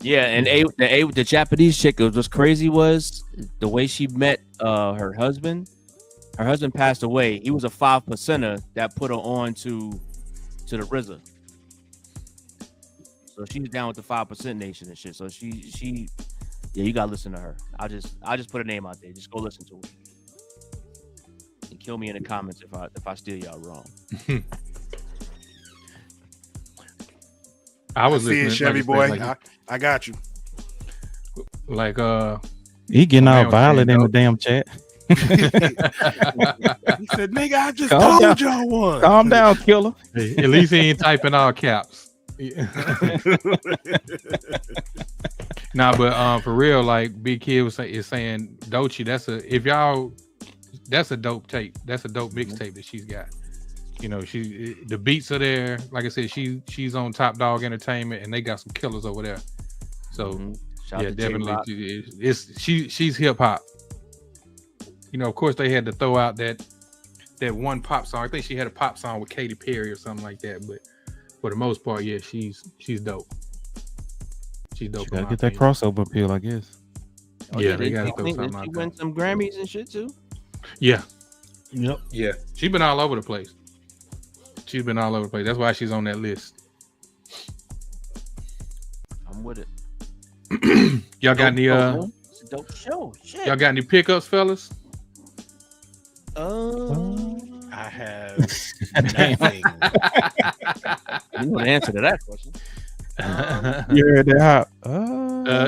Yeah, and the Japanese chick, what's crazy was the way she met her husband. Her husband passed away. He was a 5%er that put her on to the RZA. So she's down with the 5% nation and shit. So she yeah, you gotta listen to her. I just put a name out there. Just go listen to it. And kill me in the comments if I steal y'all wrong. I was see listening, it, Chevy like boy. I got you. Like he getting my all man was violent saying in the damn chat. He said, "Nigga, I just Calm told down. y'all one." Calm down, killer. at least he ain't typing all caps. Nah, but for real, like Big Kid is saying, Doechii, that's a dope tape. That's a dope mixtape that she's got. You know, the beats are there. Like I said, she's on Top Dog Entertainment, and they got some killers over there. So yeah, definitely, she's hip hop. You know, of course, they had to throw out that one pop song. I think she had a pop song with Katy Perry or something like that. But for the most part, yeah, she's dope. She's dope. She gotta get that crossover appeal, I guess. Oh, yeah, they gotta throw something out She there. win some Grammys and shit too. Yeah. Yep. Yeah. She's been all over the place. That's why she's on that list. I'm with it. Y'all got any It's a dope show. Shit. y'all got any pickups, fellas? I have nothing. You know the answer to that question. You heard that hop?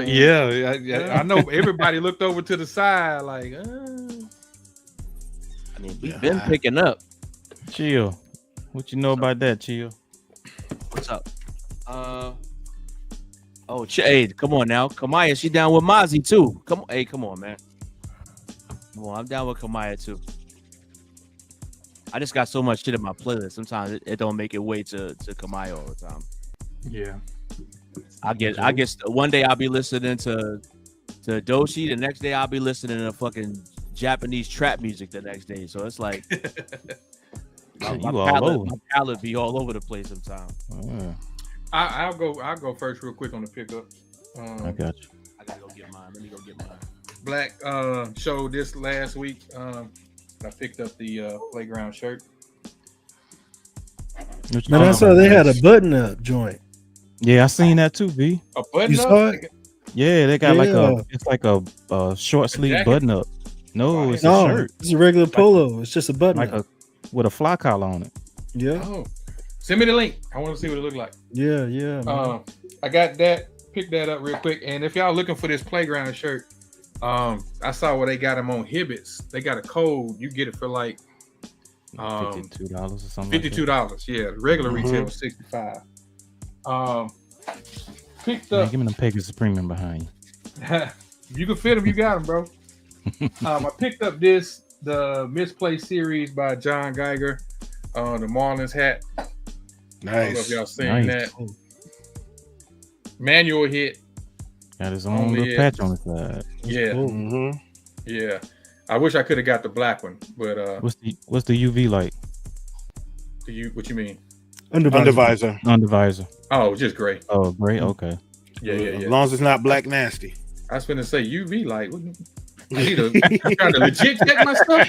Yeah, I know everybody looked over to the side like I mean, we've been picking up. Chill. What you know about that, Chill? What's up? Hey, come on now. Kamaya, she down with Mozzie too. Come on, man. Come on, I'm down with Kamaya too. I just got so much shit in my playlist. Sometimes it don't make it way to Kamaya all the time. yeah. I guess one day I'll be listening to Doechii, the next day I'll be listening to fucking Japanese trap music the next day. So it's like my palette be all over the place sometimes. I'll go first real quick on the pickup. I got you. I gotta go get mine. Let me go get mine. Black showed this last week. I picked up the Playground shirt. Man, I saw they had a button-up joint. Yeah, I seen that too, B. A button You up? saw it? Yeah, they got it's like a short sleeve jacket? button up. No, it's a No, shirt. it's a regular polo. It's just a button. Like with a fly collar on it. Yeah. Oh, send me the link. I want to see what it looked like. Yeah. Man. I got that. Picked that up real quick. And if y'all looking for this Playground shirt, I saw where they got them on Hibbits. They got a code. You get it for like $52 or something. $52. Yeah, the regular retail was $65. Picked Man, up. give me them Pegasus Premium behind you. You can fit them. You got them, bro. I picked up the Misplaced series by John Geiger, the Marlins hat. I don't know if Nice. y'all seen that. Manual hit. Got his own Only little it. patch on the side. Yeah, Mm-hmm. yeah. I wish I could have got the black one, but What's the UV like? what you mean? Undervisor. On the visor. Oh, just gray. Oh, great. Okay. Yeah. As long as it's not black nasty. I was gonna say UV light. I need to trying to legit check my stuff.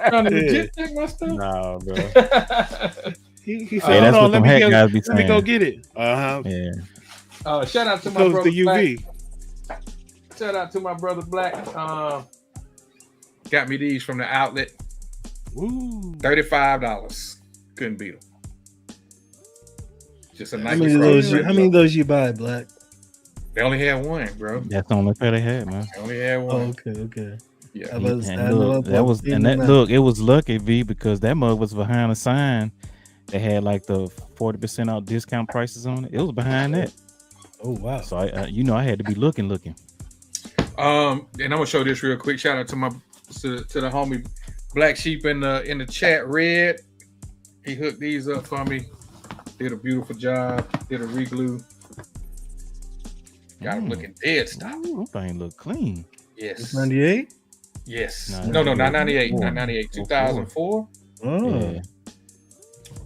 Trying to legit check my stuff. Nah, bro. He Yeah, that's what them hat guys be let me go saying. get it. Yeah. Shout out to my Close brother the UV. Black. Shout out to my brother Black. Got me these from the outlet. Ooh. $35. Couldn't beat them. Just a How Nike. many of Crocs. those those you buy, Black? They only had one, bro. That's the only pair they had, man. They only had Oh, one. okay. Yeah. I was- And I know look, about that was seeing and that them. look, it was lucky, V, because that mug was behind a sign that had like the 40% off discount prices on it. It was behind that. Oh wow. So I I had to be looking. And I'm gonna show this real quick. Shout out to the homie Black Sheep in the chat. Red, he hooked these up for me. Did a beautiful job. Did a reglue. Got him looking dead stop. Ooh, that thing look clean. Yes. 98? Yes. No, No, not 98. 94. Not 98. 2004. Oh. Yeah.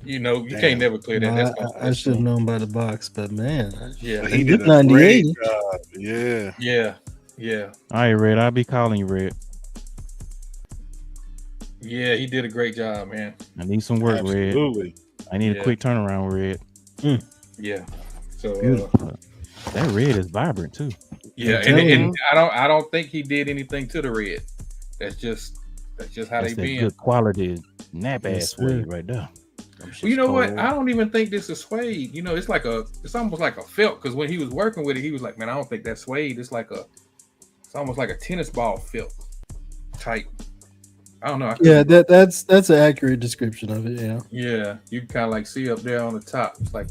You know, you Damn. can't never clear that. No, That's gonna I should have known by the box, but man. Yeah. He did a 98. great job. Yeah. Yeah. Yeah. All right, Red. I'll be calling you, Red. Yeah. He did a great job, man. I need some work, Red. Absolutely. I need Yeah. a quick turnaround, Red. Yeah. So Beautiful. That red is vibrant too. yeah, I'm telling and I don't think he did anything to the red. That's just how That's they that been. good quality nap Yes, ass sir. suede right there. Well, you know what? I don't even think this is suede. You know, it's almost like a felt. Because when he was working with it, he was like, "Man, I don't think that's suede. It's almost like a tennis ball felt type." I don't know. Yeah, that's an accurate description of it. Yeah. Yeah, you can kind of like see up there on the top. It's like,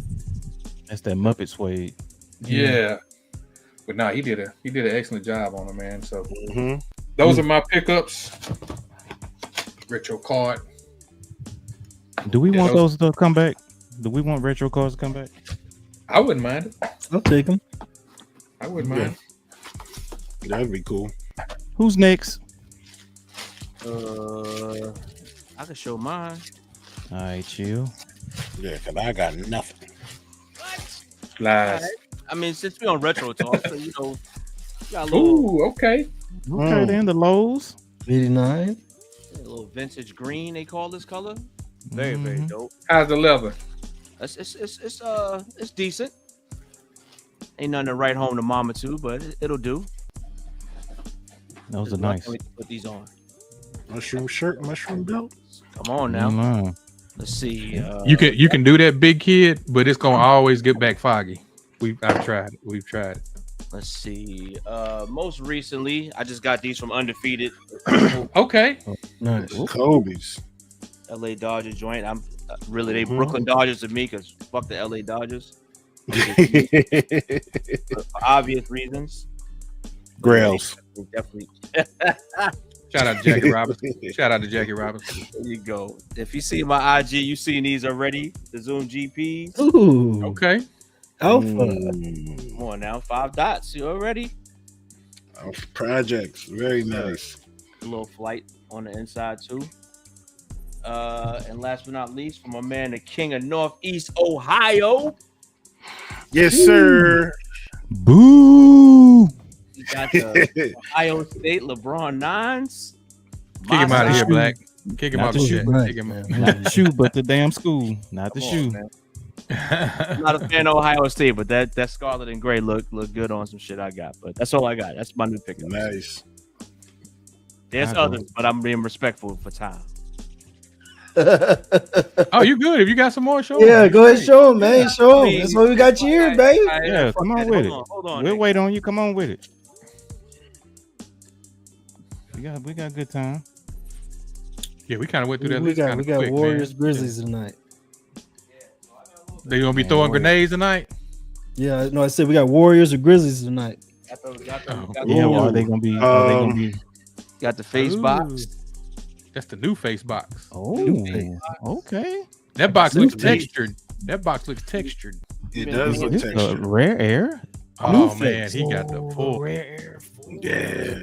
That's that Muppet suede. yeah. But nah, he did an excellent job on it, man. So Mhm. those are my pickups. Retro card. Do we Yeah, want those- those to come back? Do we want retro cars to come back? I wouldn't mind it. I'll take them. I wouldn't Yeah. mind. That'd be cool. Who's next? I can show mine. All right, chill. Yeah, because I got nothing. Lies. I mean, since we on retro talk, so you know, we got a little, Ooh, okay. Okay, then the Lowe's. 89. a little vintage green. They call this color. Very Mhm. dope. How's the leather? It's decent. Ain't nothing to write home to mama to, but it'll do. Those are Just nice. let me Put these on. Mushroom shirt, mushroom belt. Come on now. Mhm. Let's see. You can do that, big kid, but it's gonna always get back foggy. I've tried it. We've tried it. Let's see. Most recently, I just got these from Undefeated, Okay. Nice. Kobe's. LA Dodgers joint. I'm really they Mhm. Brooklyn Dodgers to me because fuck the LA Dodgers for obvious reasons. Grails. Definitely. Shout out to Jackie Robinson. Shout out to Jackie Robinson. There you go. If you see my IG, you seen these already. The Zoom GPs. Ooh. Okay. Alpha. Mm. Come on now, 5 dots. You already? Projects. Very nice. A little flight on the inside too. And last but not least, from my man, the king of Northeast Ohio. Yes, sir. Boo! We got the Ohio State LeBron 9s. Kick him out of here, shoe. Black. Kick him Not out the the shoe. chat. Right, Kick him out. man. Not the shoe, but the damn school. Not the Come on, shoe. man. I'm not a fan of Ohio State, but that scarlet and gray look good on some shit I got. But that's all I got. That's my new pickup. Nice. There's I don't- others, but I'm being respectful for time. Oh, you good? If you got some more, show Yeah, them. go ahead, show him, man. Show I him. mean, That's why we got you here, babe. Yeah, come on with it. Hold on. We'll nigga. wait on you. Come on with it. We got good time. Yeah, we kind of went through that We list got kind we of got quick, Warriors man. Grizzlies tonight. They gonna be Man, throwing Warriors. grenades tonight. Yeah, no, I said we got Warriors or Grizzlies tonight. Yeah, well, are they Ooh. gonna be? Are they gonna Um, be? Got the face Ooh. box. That's the new face box. Oh, face. okay. That box New looks face. textured. That box looks textured. It does look It's a textured. rare air. Oh New man, face. he got the full. Rare. Yeah.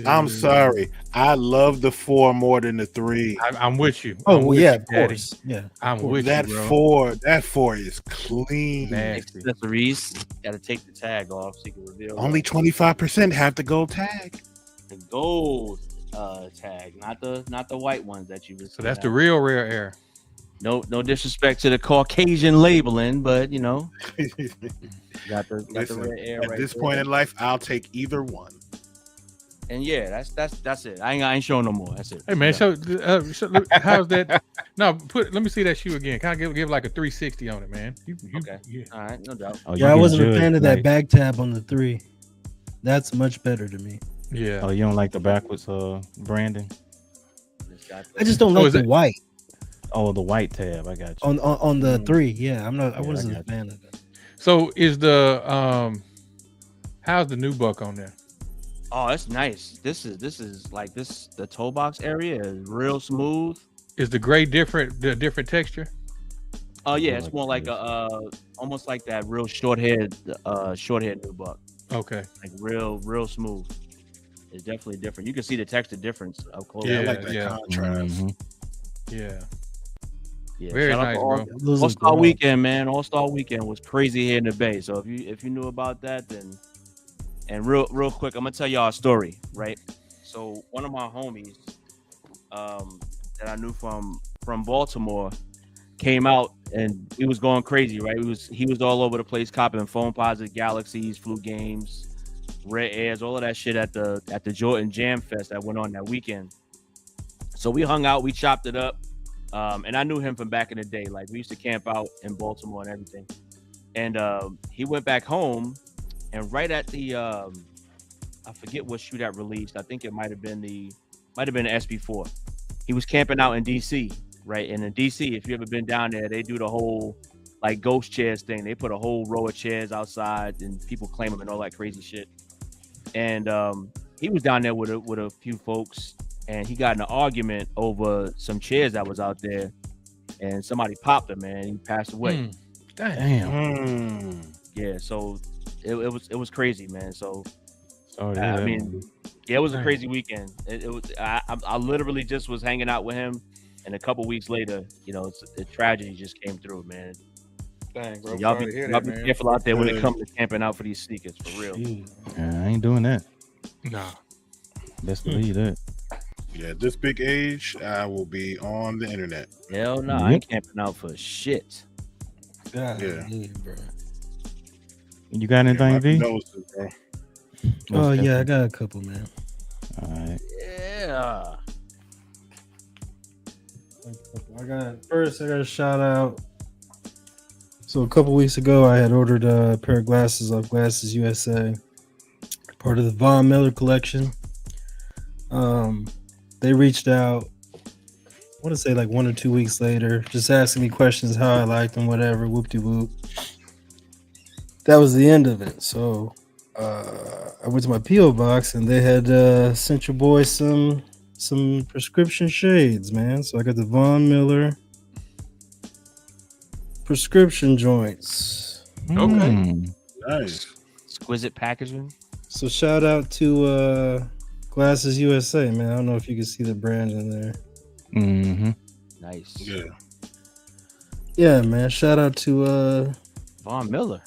I'm sorry. I love the 4 more than the 3. I'm with you. Oh I'm well, with yeah, you, of Daddy. course. Yeah. I'm with That you, bro. 4 is clean. Nasty. Accessories. Got to take the tag off so you can reveal Only 25% have the gold tag. the gold tag, not the white ones that you. So that's the real rare air. No disrespect to the Caucasian labeling, but you know, got the Listen, red air at right this there. point in life, I'll take either one. And yeah, that's it. I ain't showing no more. That's it. Hey man, Yeah. so how's that? No, let me see that shoe again. Kind of give like a 360 on it, man. Okay. Yeah. All right, no doubt. Oh, you Yeah, I can wasn't a judge, fan of like- that back tab on the 3. That's much better to me. Yeah. Oh, you don't like the backwards branding? It's got I just don't So like is the it- white Oh, the white tab. I got you. on the 3. Yeah, I'm not. I Yeah, I wasn't a got fan of that. So is the how's the new buck on there? Oh, that's nice. This is like this. The toe box area is real smooth. Is the gray different? The different texture? Oh yeah, I it's like more like this. almost like that real short haired new buck. Okay. Like real smooth. It's definitely different. You can see the texture difference of close. Yeah, I Yeah, like that yeah. contrast. Mhm. Yeah. Yeah, Very shout out nice, to bro. Those All are Star brown. Weekend, man. All Star Weekend was crazy here in the Bay. So if you knew about that, then and real quick, I'm gonna tell y'all a story, right? So one of my homies that I knew from Baltimore came out and he was going crazy, right? He was all over the place, copping phone positive Galaxies, flu games, red airs, all of that shit at the Jordan Jam Fest that went on that weekend. So we hung out, we chopped it up. And I knew him from back in the day. Like we used to camp out in Baltimore and everything. And he went back home, and right at the I forget what shoe that released. I think it might have been the SB4. He was camping out in DC, right? And in DC, if you ever been down there, they do the whole like ghost chairs thing. They put a whole row of chairs outside, and people claim them and all that crazy shit. And he was down there with a few folks. And he got in an argument over some chairs that was out there, and somebody popped him, man. He passed away. Damn. Damn. Yeah, so it was crazy, man. So Sorry to hear I that, mean, man. yeah, it was a Dang. crazy weekend. It was. I literally just was hanging out with him, and a couple weeks later, you know, the tragedy just came through, man. Dang, bro. So y'all Sorry be, to hear y'all that, be man. careful out there when it Yeah. comes to camping out for these sneakers, for real. Jeez. Yeah, I ain't doing that. Nah. Best believe that. Yeah, at this big age, I will be on the internet. Hell no, I ain't camping out for shit. God, Yeah. bro. You got Yeah, anything, my V? condolences, bro. Oh yeah, I got a couple, man. All right. Yeah. I got a shout out. So a couple weeks ago, I had ordered a pair of glasses off Glasses USA, part of the Von Miller collection. They reached out, I want to say like 1 or 2 weeks later, just asking me questions how I liked them, whatever, whoop-de-whoop. That was the end of it. So I went to my P.O. box and they had sent your boy some prescription shades, man. So I got the Von Miller prescription joints. Okay. Nice. Exquisite packaging. So shout out to Glasses USA, man. I don't know if you can see the brand in there. Mm-hmm. Nice. Yeah. Yeah, man. Shout out to Von Miller.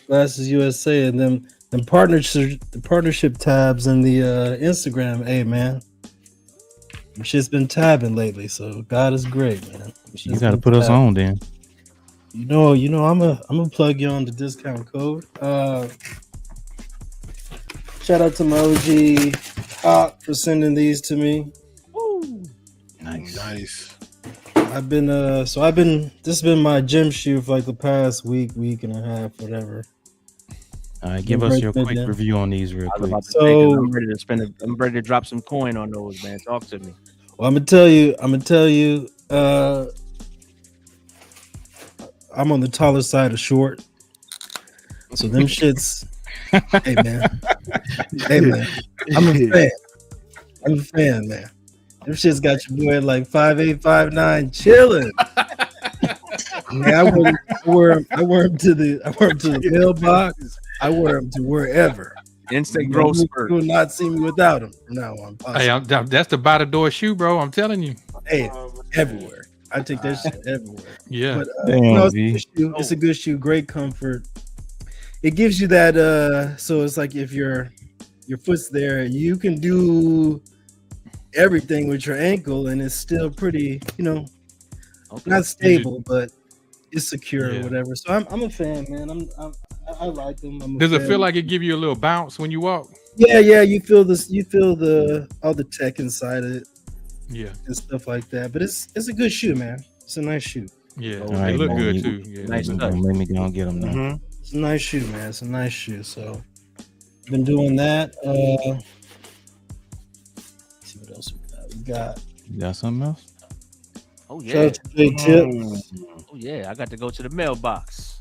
Glasses USA and them partnership tabs and the Instagram. Hey, man. Shit's been tabbing lately, so God is great, man. You got to put us on then. You know, I'm gonna plug you on the discount code. Shout out to my OG Hawk for sending these to me. Nice. Nice. This has been my gym shoe for like the past week and a half, whatever. All right, give us Break your that quick down. review on these real I was quick. about to say, 'cause So- I'm ready to drop some coin on those, man. Talk to me. Well, I'm gonna tell you. I'm on the taller side of short, so them shits. Hey man, I'm a fan. Man. Them shits got your boy at like 5'8", 5'9", chilling. Man, I wear him to the mailbox. I wear him to wherever. Instant growth spurt. You will not see me without him from now on. Hey, that's the by the door shoe, bro. I'm telling you. Hey, everywhere. I take that shit everywhere. Yeah. But Damn, it's a good shoe, great comfort. It gives you that so it's like if your foot's there, you can do everything with your ankle and it's still pretty, not stable, but it's secure or whatever. So I'm a fan, man. I like them. Does it feel like it give you a little bounce when you walk? Yeah, you feel this, all the tech inside of it. Yeah. And stuff like that. But it's a good shoe, man. It's a nice shoe. Yeah. All They right, look man, good you- too. Yeah. Nice Make touch. me go and get them now. Mhm. It's a nice shoe, man. It's a nice shoe. So been doing that. Let's see what else we got. You got something else? Oh Shout yeah. out to J Tip. Oh yeah. I got to go to the mailbox.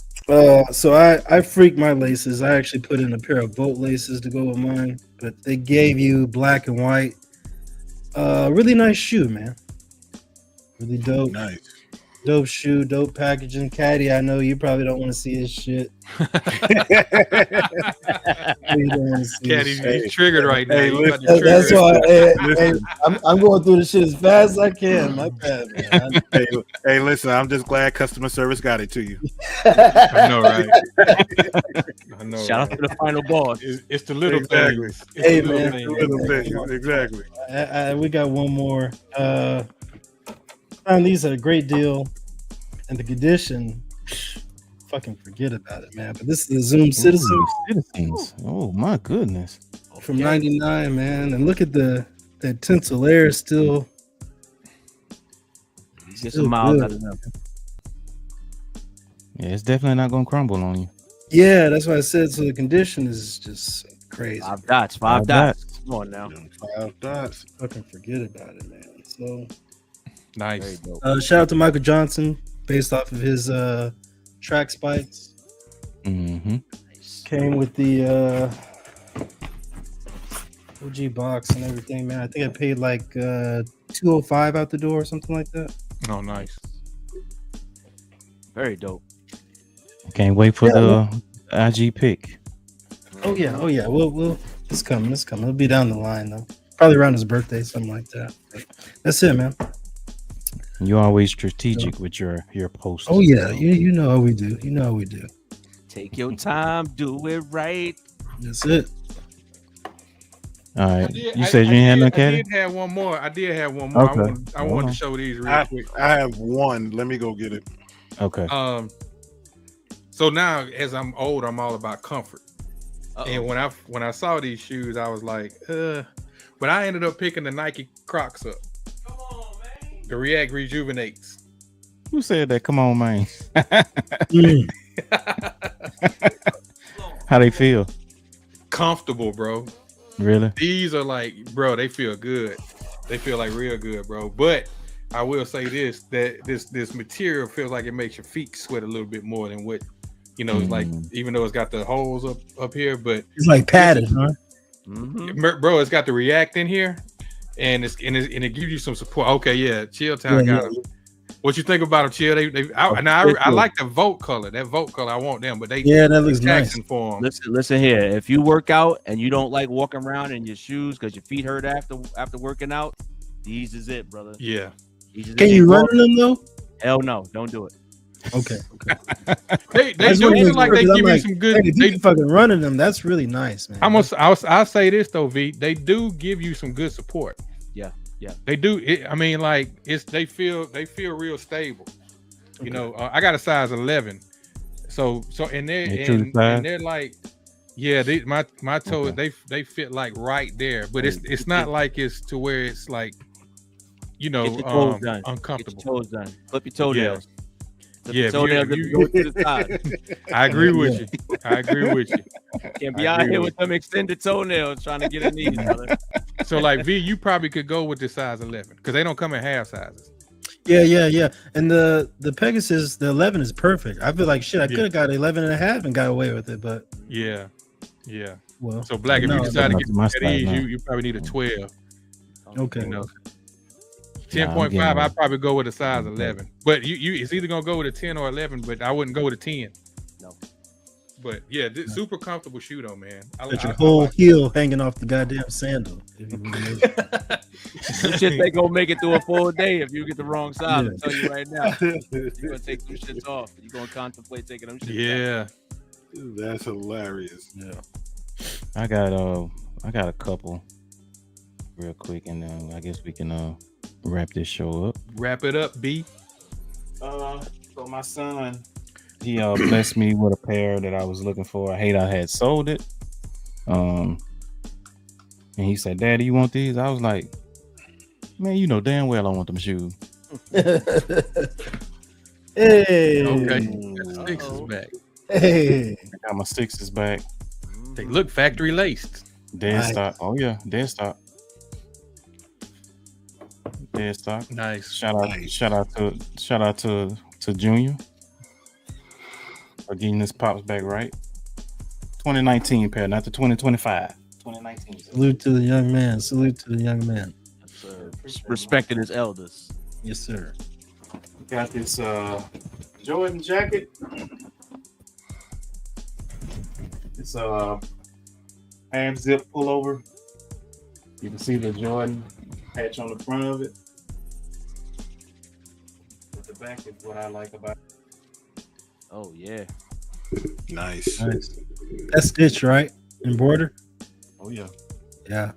So I freaked my laces. I actually put in a pair of boat laces to go with mine, but they gave you black and white. Really nice shoe, man. Really dope. Nice. Dope shoe, dope packaging. Caddy, I know you probably don't want to see his shit. You don't want to see Caddy, his shit. he's triggered right now. Hey, You got listen, the That's trigger. why I'm going through the shit as fast as I can. My bad, man. Hey, listen, I'm just glad customer service got it to you. I know, right? I know. Shout out right? to the final boss. It's the little Exactly. things. It's Hey, the little man. things. Little thing, exactly. We got one more. Found these at a great deal, and the condition, fucking forget about it, man. But this is the Zoom Citizen Ooh, Citizens. Oh my goodness. from '99, man. And look at that tinsel layer still. Get still some miles good. out of them. Yeah, it's definitely not gonna crumble on you. Yeah, that's why I said. So the condition is just crazy. 5 dots. 5 Five dots. Come on now. 5 dots. Fucking forget about it, man. So Very Nice. dope. shout out to Michael Johnson, based off of his track spikes. Mm-hmm. Came with the OG box and everything, man. I think I paid like $205 out the door or something like that. Oh, nice. Very dope. Can't wait for the IG pick. Oh yeah. We'll it's coming. It'll be down the line though. Probably around his birthday, something like that. But that's it, man. You're always strategic with your posts. Oh yeah, you know how we do. You know how we do. Take your time. Do it right. That's it. All right. You said you ain't had no I caddy? did have one more. I Okay. I wanted to show these real quick. I have one. Let me go get it. Okay. So now as I'm old, I'm all about comfort. Uh-oh. And when I saw these shoes, I was like, but I ended up picking the Nike Crocs up. Come on, man. The React Rejuvenates. Who said that? Come on, man. Mm. How they feel? Comfortable, bro. Really? These are like, bro, they feel good. They feel like real good, bro. But I will say this, that this material feels like it makes your feet sweat a little bit more than what, it's like, even though it's got the holes up here, but It's like padded, huh? Mm-hmm. bro, it's got the React in here, and it gives you some support. Okay, yeah, Chilltown got them. What you think about them, Chill? I like the Vote color. That Vote color, I want them, but that looks Jackson for them. Listen here. If you work out and you don't like walking around in your shoes because your feet hurt after working out, these is it, brother. Yeah. Can you run in them though? Hell no, don't do it. Okay. They I just do wanna feel make like sure, they 'cause I'm give you like, some good. Hey, if you can fucking run in them, that's really nice, man. I'll say this though, V. They do give you some good support. Yeah. They do. They feel real stable. I got a size 11, so and they're like, yeah, my toes they fit like right there, but it's not like it's to where it's like, Get your toes done. uncomfortable. Get your toes done. Flip your toenails. Yeah, if toenails you- that go to the side. I agree with you. I agree with you. Can't be I out agree here with with them extended toenails trying to get a knee, brother. So like V, you probably could go with the size 11 because they don't come in half sizes. Yeah. And the Pegasus, the 11 is perfect. I feel like shit. I could have got 11 and a half and got away with it, but Yeah. well. So Black, if no, you decide to no, get my at ease, size, no. you probably need a 12. Okay. You know, Nah, I'm 10.5, getting I'd probably go with a size 11. But you it's either gonna go with a 10 or 11, but I wouldn't go with a 10. No. But yeah, this super comfortable shoe though, man. Got your whole heel hanging off the goddamn sandal. Them shit they gonna make it through a full day if you get the wrong size. I'm telling you right now. You're gonna take them shits off. You're gonna contemplate taking them shits off. Yeah. That's hilarious. Yeah. I got a couple real quick, and then I guess we can wrap this show up. Wrap it up, B. So my son, he blessed me with a pair that I was looking for. I hate I had sold it. And he said, "Daddy, you want these?" I was like, "Man, you know damn well I want them shoes." Hey. Okay. That six is back. Hey. I got my sixes back. They look factory laced. Dead Nice. stock. Oh yeah, dead stock. Dead stock. Nice. Shout out to Junior for getting this pops back right. 2019 pair, not the 2025. 2019. Salute to the young man. Salute to the young man. Respecting his elders. Yes, sir. Got this Jordan jacket. It's half zip pullover. You can see the Jordan patch on the front of it. But the back is what I like about it. Oh yeah. Nice. Nice. That's stitch, right? In border? Oh yeah. Yeah.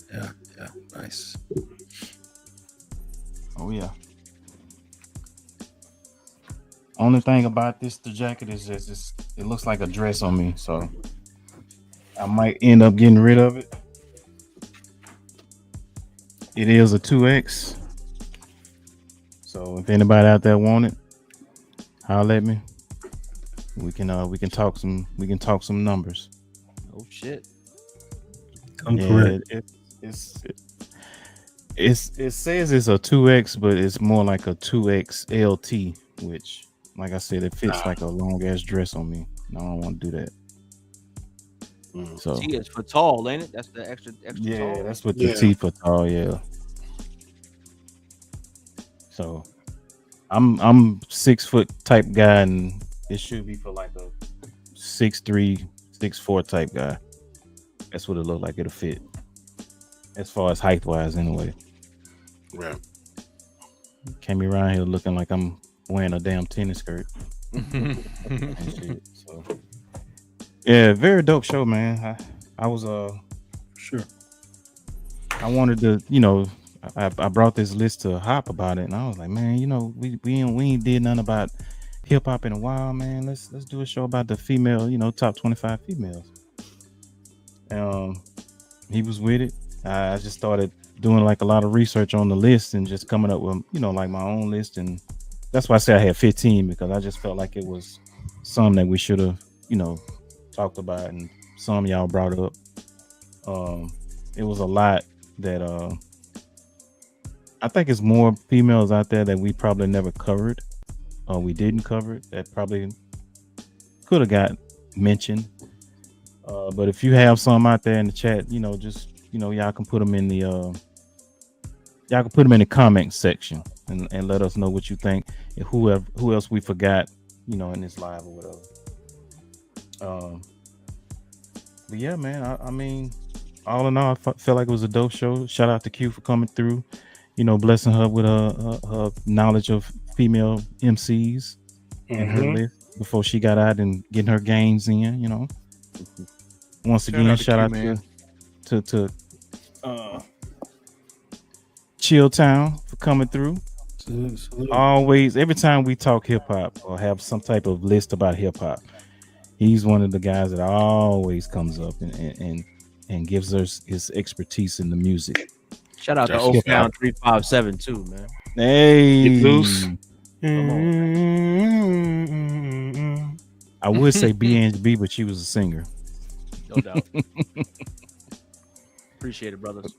Nice. Oh yeah. Only thing about the jacket is just it looks like a dress on me, so I might end up getting rid of it. It is a 2X, so if anybody out there want it, holler at me. We can talk some numbers. Oh shit. Come Yeah, correct. it says it's a 2X, but it's more like a 2XLT, which, like I said, it fits like a long ass dress on me. And I don't want to do that. So T is for tall, ain't it? That's the extra yeah, tall. that's what the Yeah. T for tall. Yeah. So I'm 6 foot type guy, and it should be for like a 6'3", 6'4" type guy. That's what it looked like. It'll fit as far as height wise, anyway. Right. Came around here looking like I'm wearing a damn tennis skirt. And shit, so yeah, very dope show, man. I was Sure. I wanted to, I brought this list to Hop about it, and I was like, man, we ain't did nothing about hip hop in a while, man. Let's do a show about the female, top 25 females. He was with it. I just started doing like a lot of research on the list and just coming up with, like my own list, and that's why I say I had 15, because I just felt like it was some that we should have, talked about, and some y'all brought up. It was a lot that I think it's more females out there that we probably never covered, or we didn't cover it, that probably could have got mentioned. But if you have some out there in the chat, just y'all can put them in the comment section and let us know what you think, and who else we forgot, in this live or whatever. But yeah, man, I mean, all in all, I felt like it was a dope show. Shout out to Q for coming through, blessing her with her knowledge of female MCs and her list before she got out and getting her gains in, Once again, shout out to Chilltown for coming through. Salute. Always, every time we talk hip hop or have some type of list about hip hop, he's one of the guys that always comes up and gives us his expertise in the music. Shout out to That's Oak hip-hop. Town 357 too, man. Hey, Get loose. Come on, I would say B&B, but she was a singer. No doubt. Appreciate it, brothers.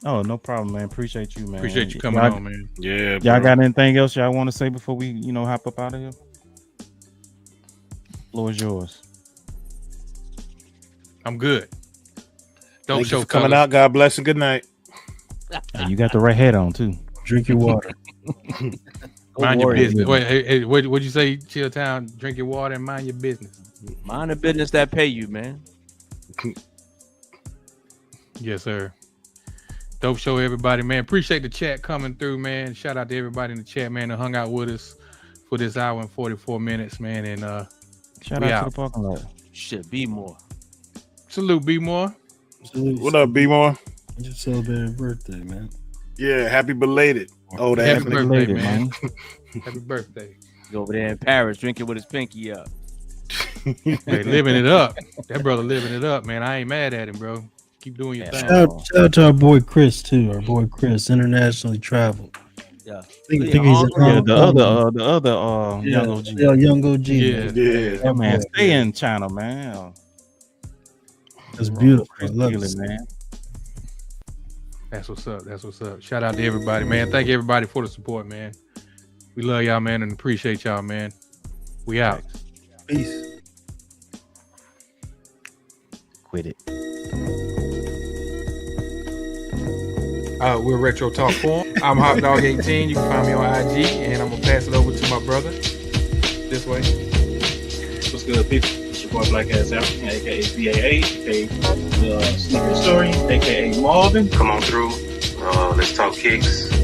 Oh, no problem, man. Appreciate you, man. Appreciate you coming y'all, on, man. Yeah, Y'all bro. got anything else y'all want to say before we, hop up out of here? Floor is yours. I'm good. Dope Thank show you for coming fellas. out. God bless and good night. And you got the right hat on too. Drink your water. Mind your Warrior. business. Wait, hey, what'd you say, Chilltown? Drink your water and mind your business. Mind the business that pay you, man. Yes, sir. Dope show, everybody, man. Appreciate the chat coming through, man. Shout out to everybody in the chat, man, that hung out with us for this hour and 44 minutes, man. And Shout We out out. to the parking lot. Shit, be more. salute, B More. What up, B-More? You just celebrated a birthday, man. Yeah, happy belated. Oh, Happy ass nigga. birthday, Belated, man. man. Happy birthday. He's over there in Paris drinking with his pinky up. Hey, living it up. That brother living it up, man. I ain't mad at him, bro. Keep doing your Yeah. thing. Shout out to our boy Chris too. Our boy Chris, internationally traveled. Yeah. I think Yeah, he's in Hong- Yeah, Hong the Kong. other Yeah, young OG. yeah, young OG. Yeah. man. Yeah. Yeah, man, boy, stay yeah. in China, man. That's beautiful. I Chris love Thielen, it. man. That's what's up. That's what's up. Shout out to everybody, man. Thank everybody for the support, man. We love y'all, man, and appreciate y'all, man. We out. Peace. Quit it. We're Retro Talk Forum. I'm Hot Dog 18. You can find me on IG, and I'm gonna pass it over to my brother. This way. What's good, people? It's your boy Black Ass Out, aka BAA, aka Sneaker Story, aka Marvin. Come on through. Let's talk kicks.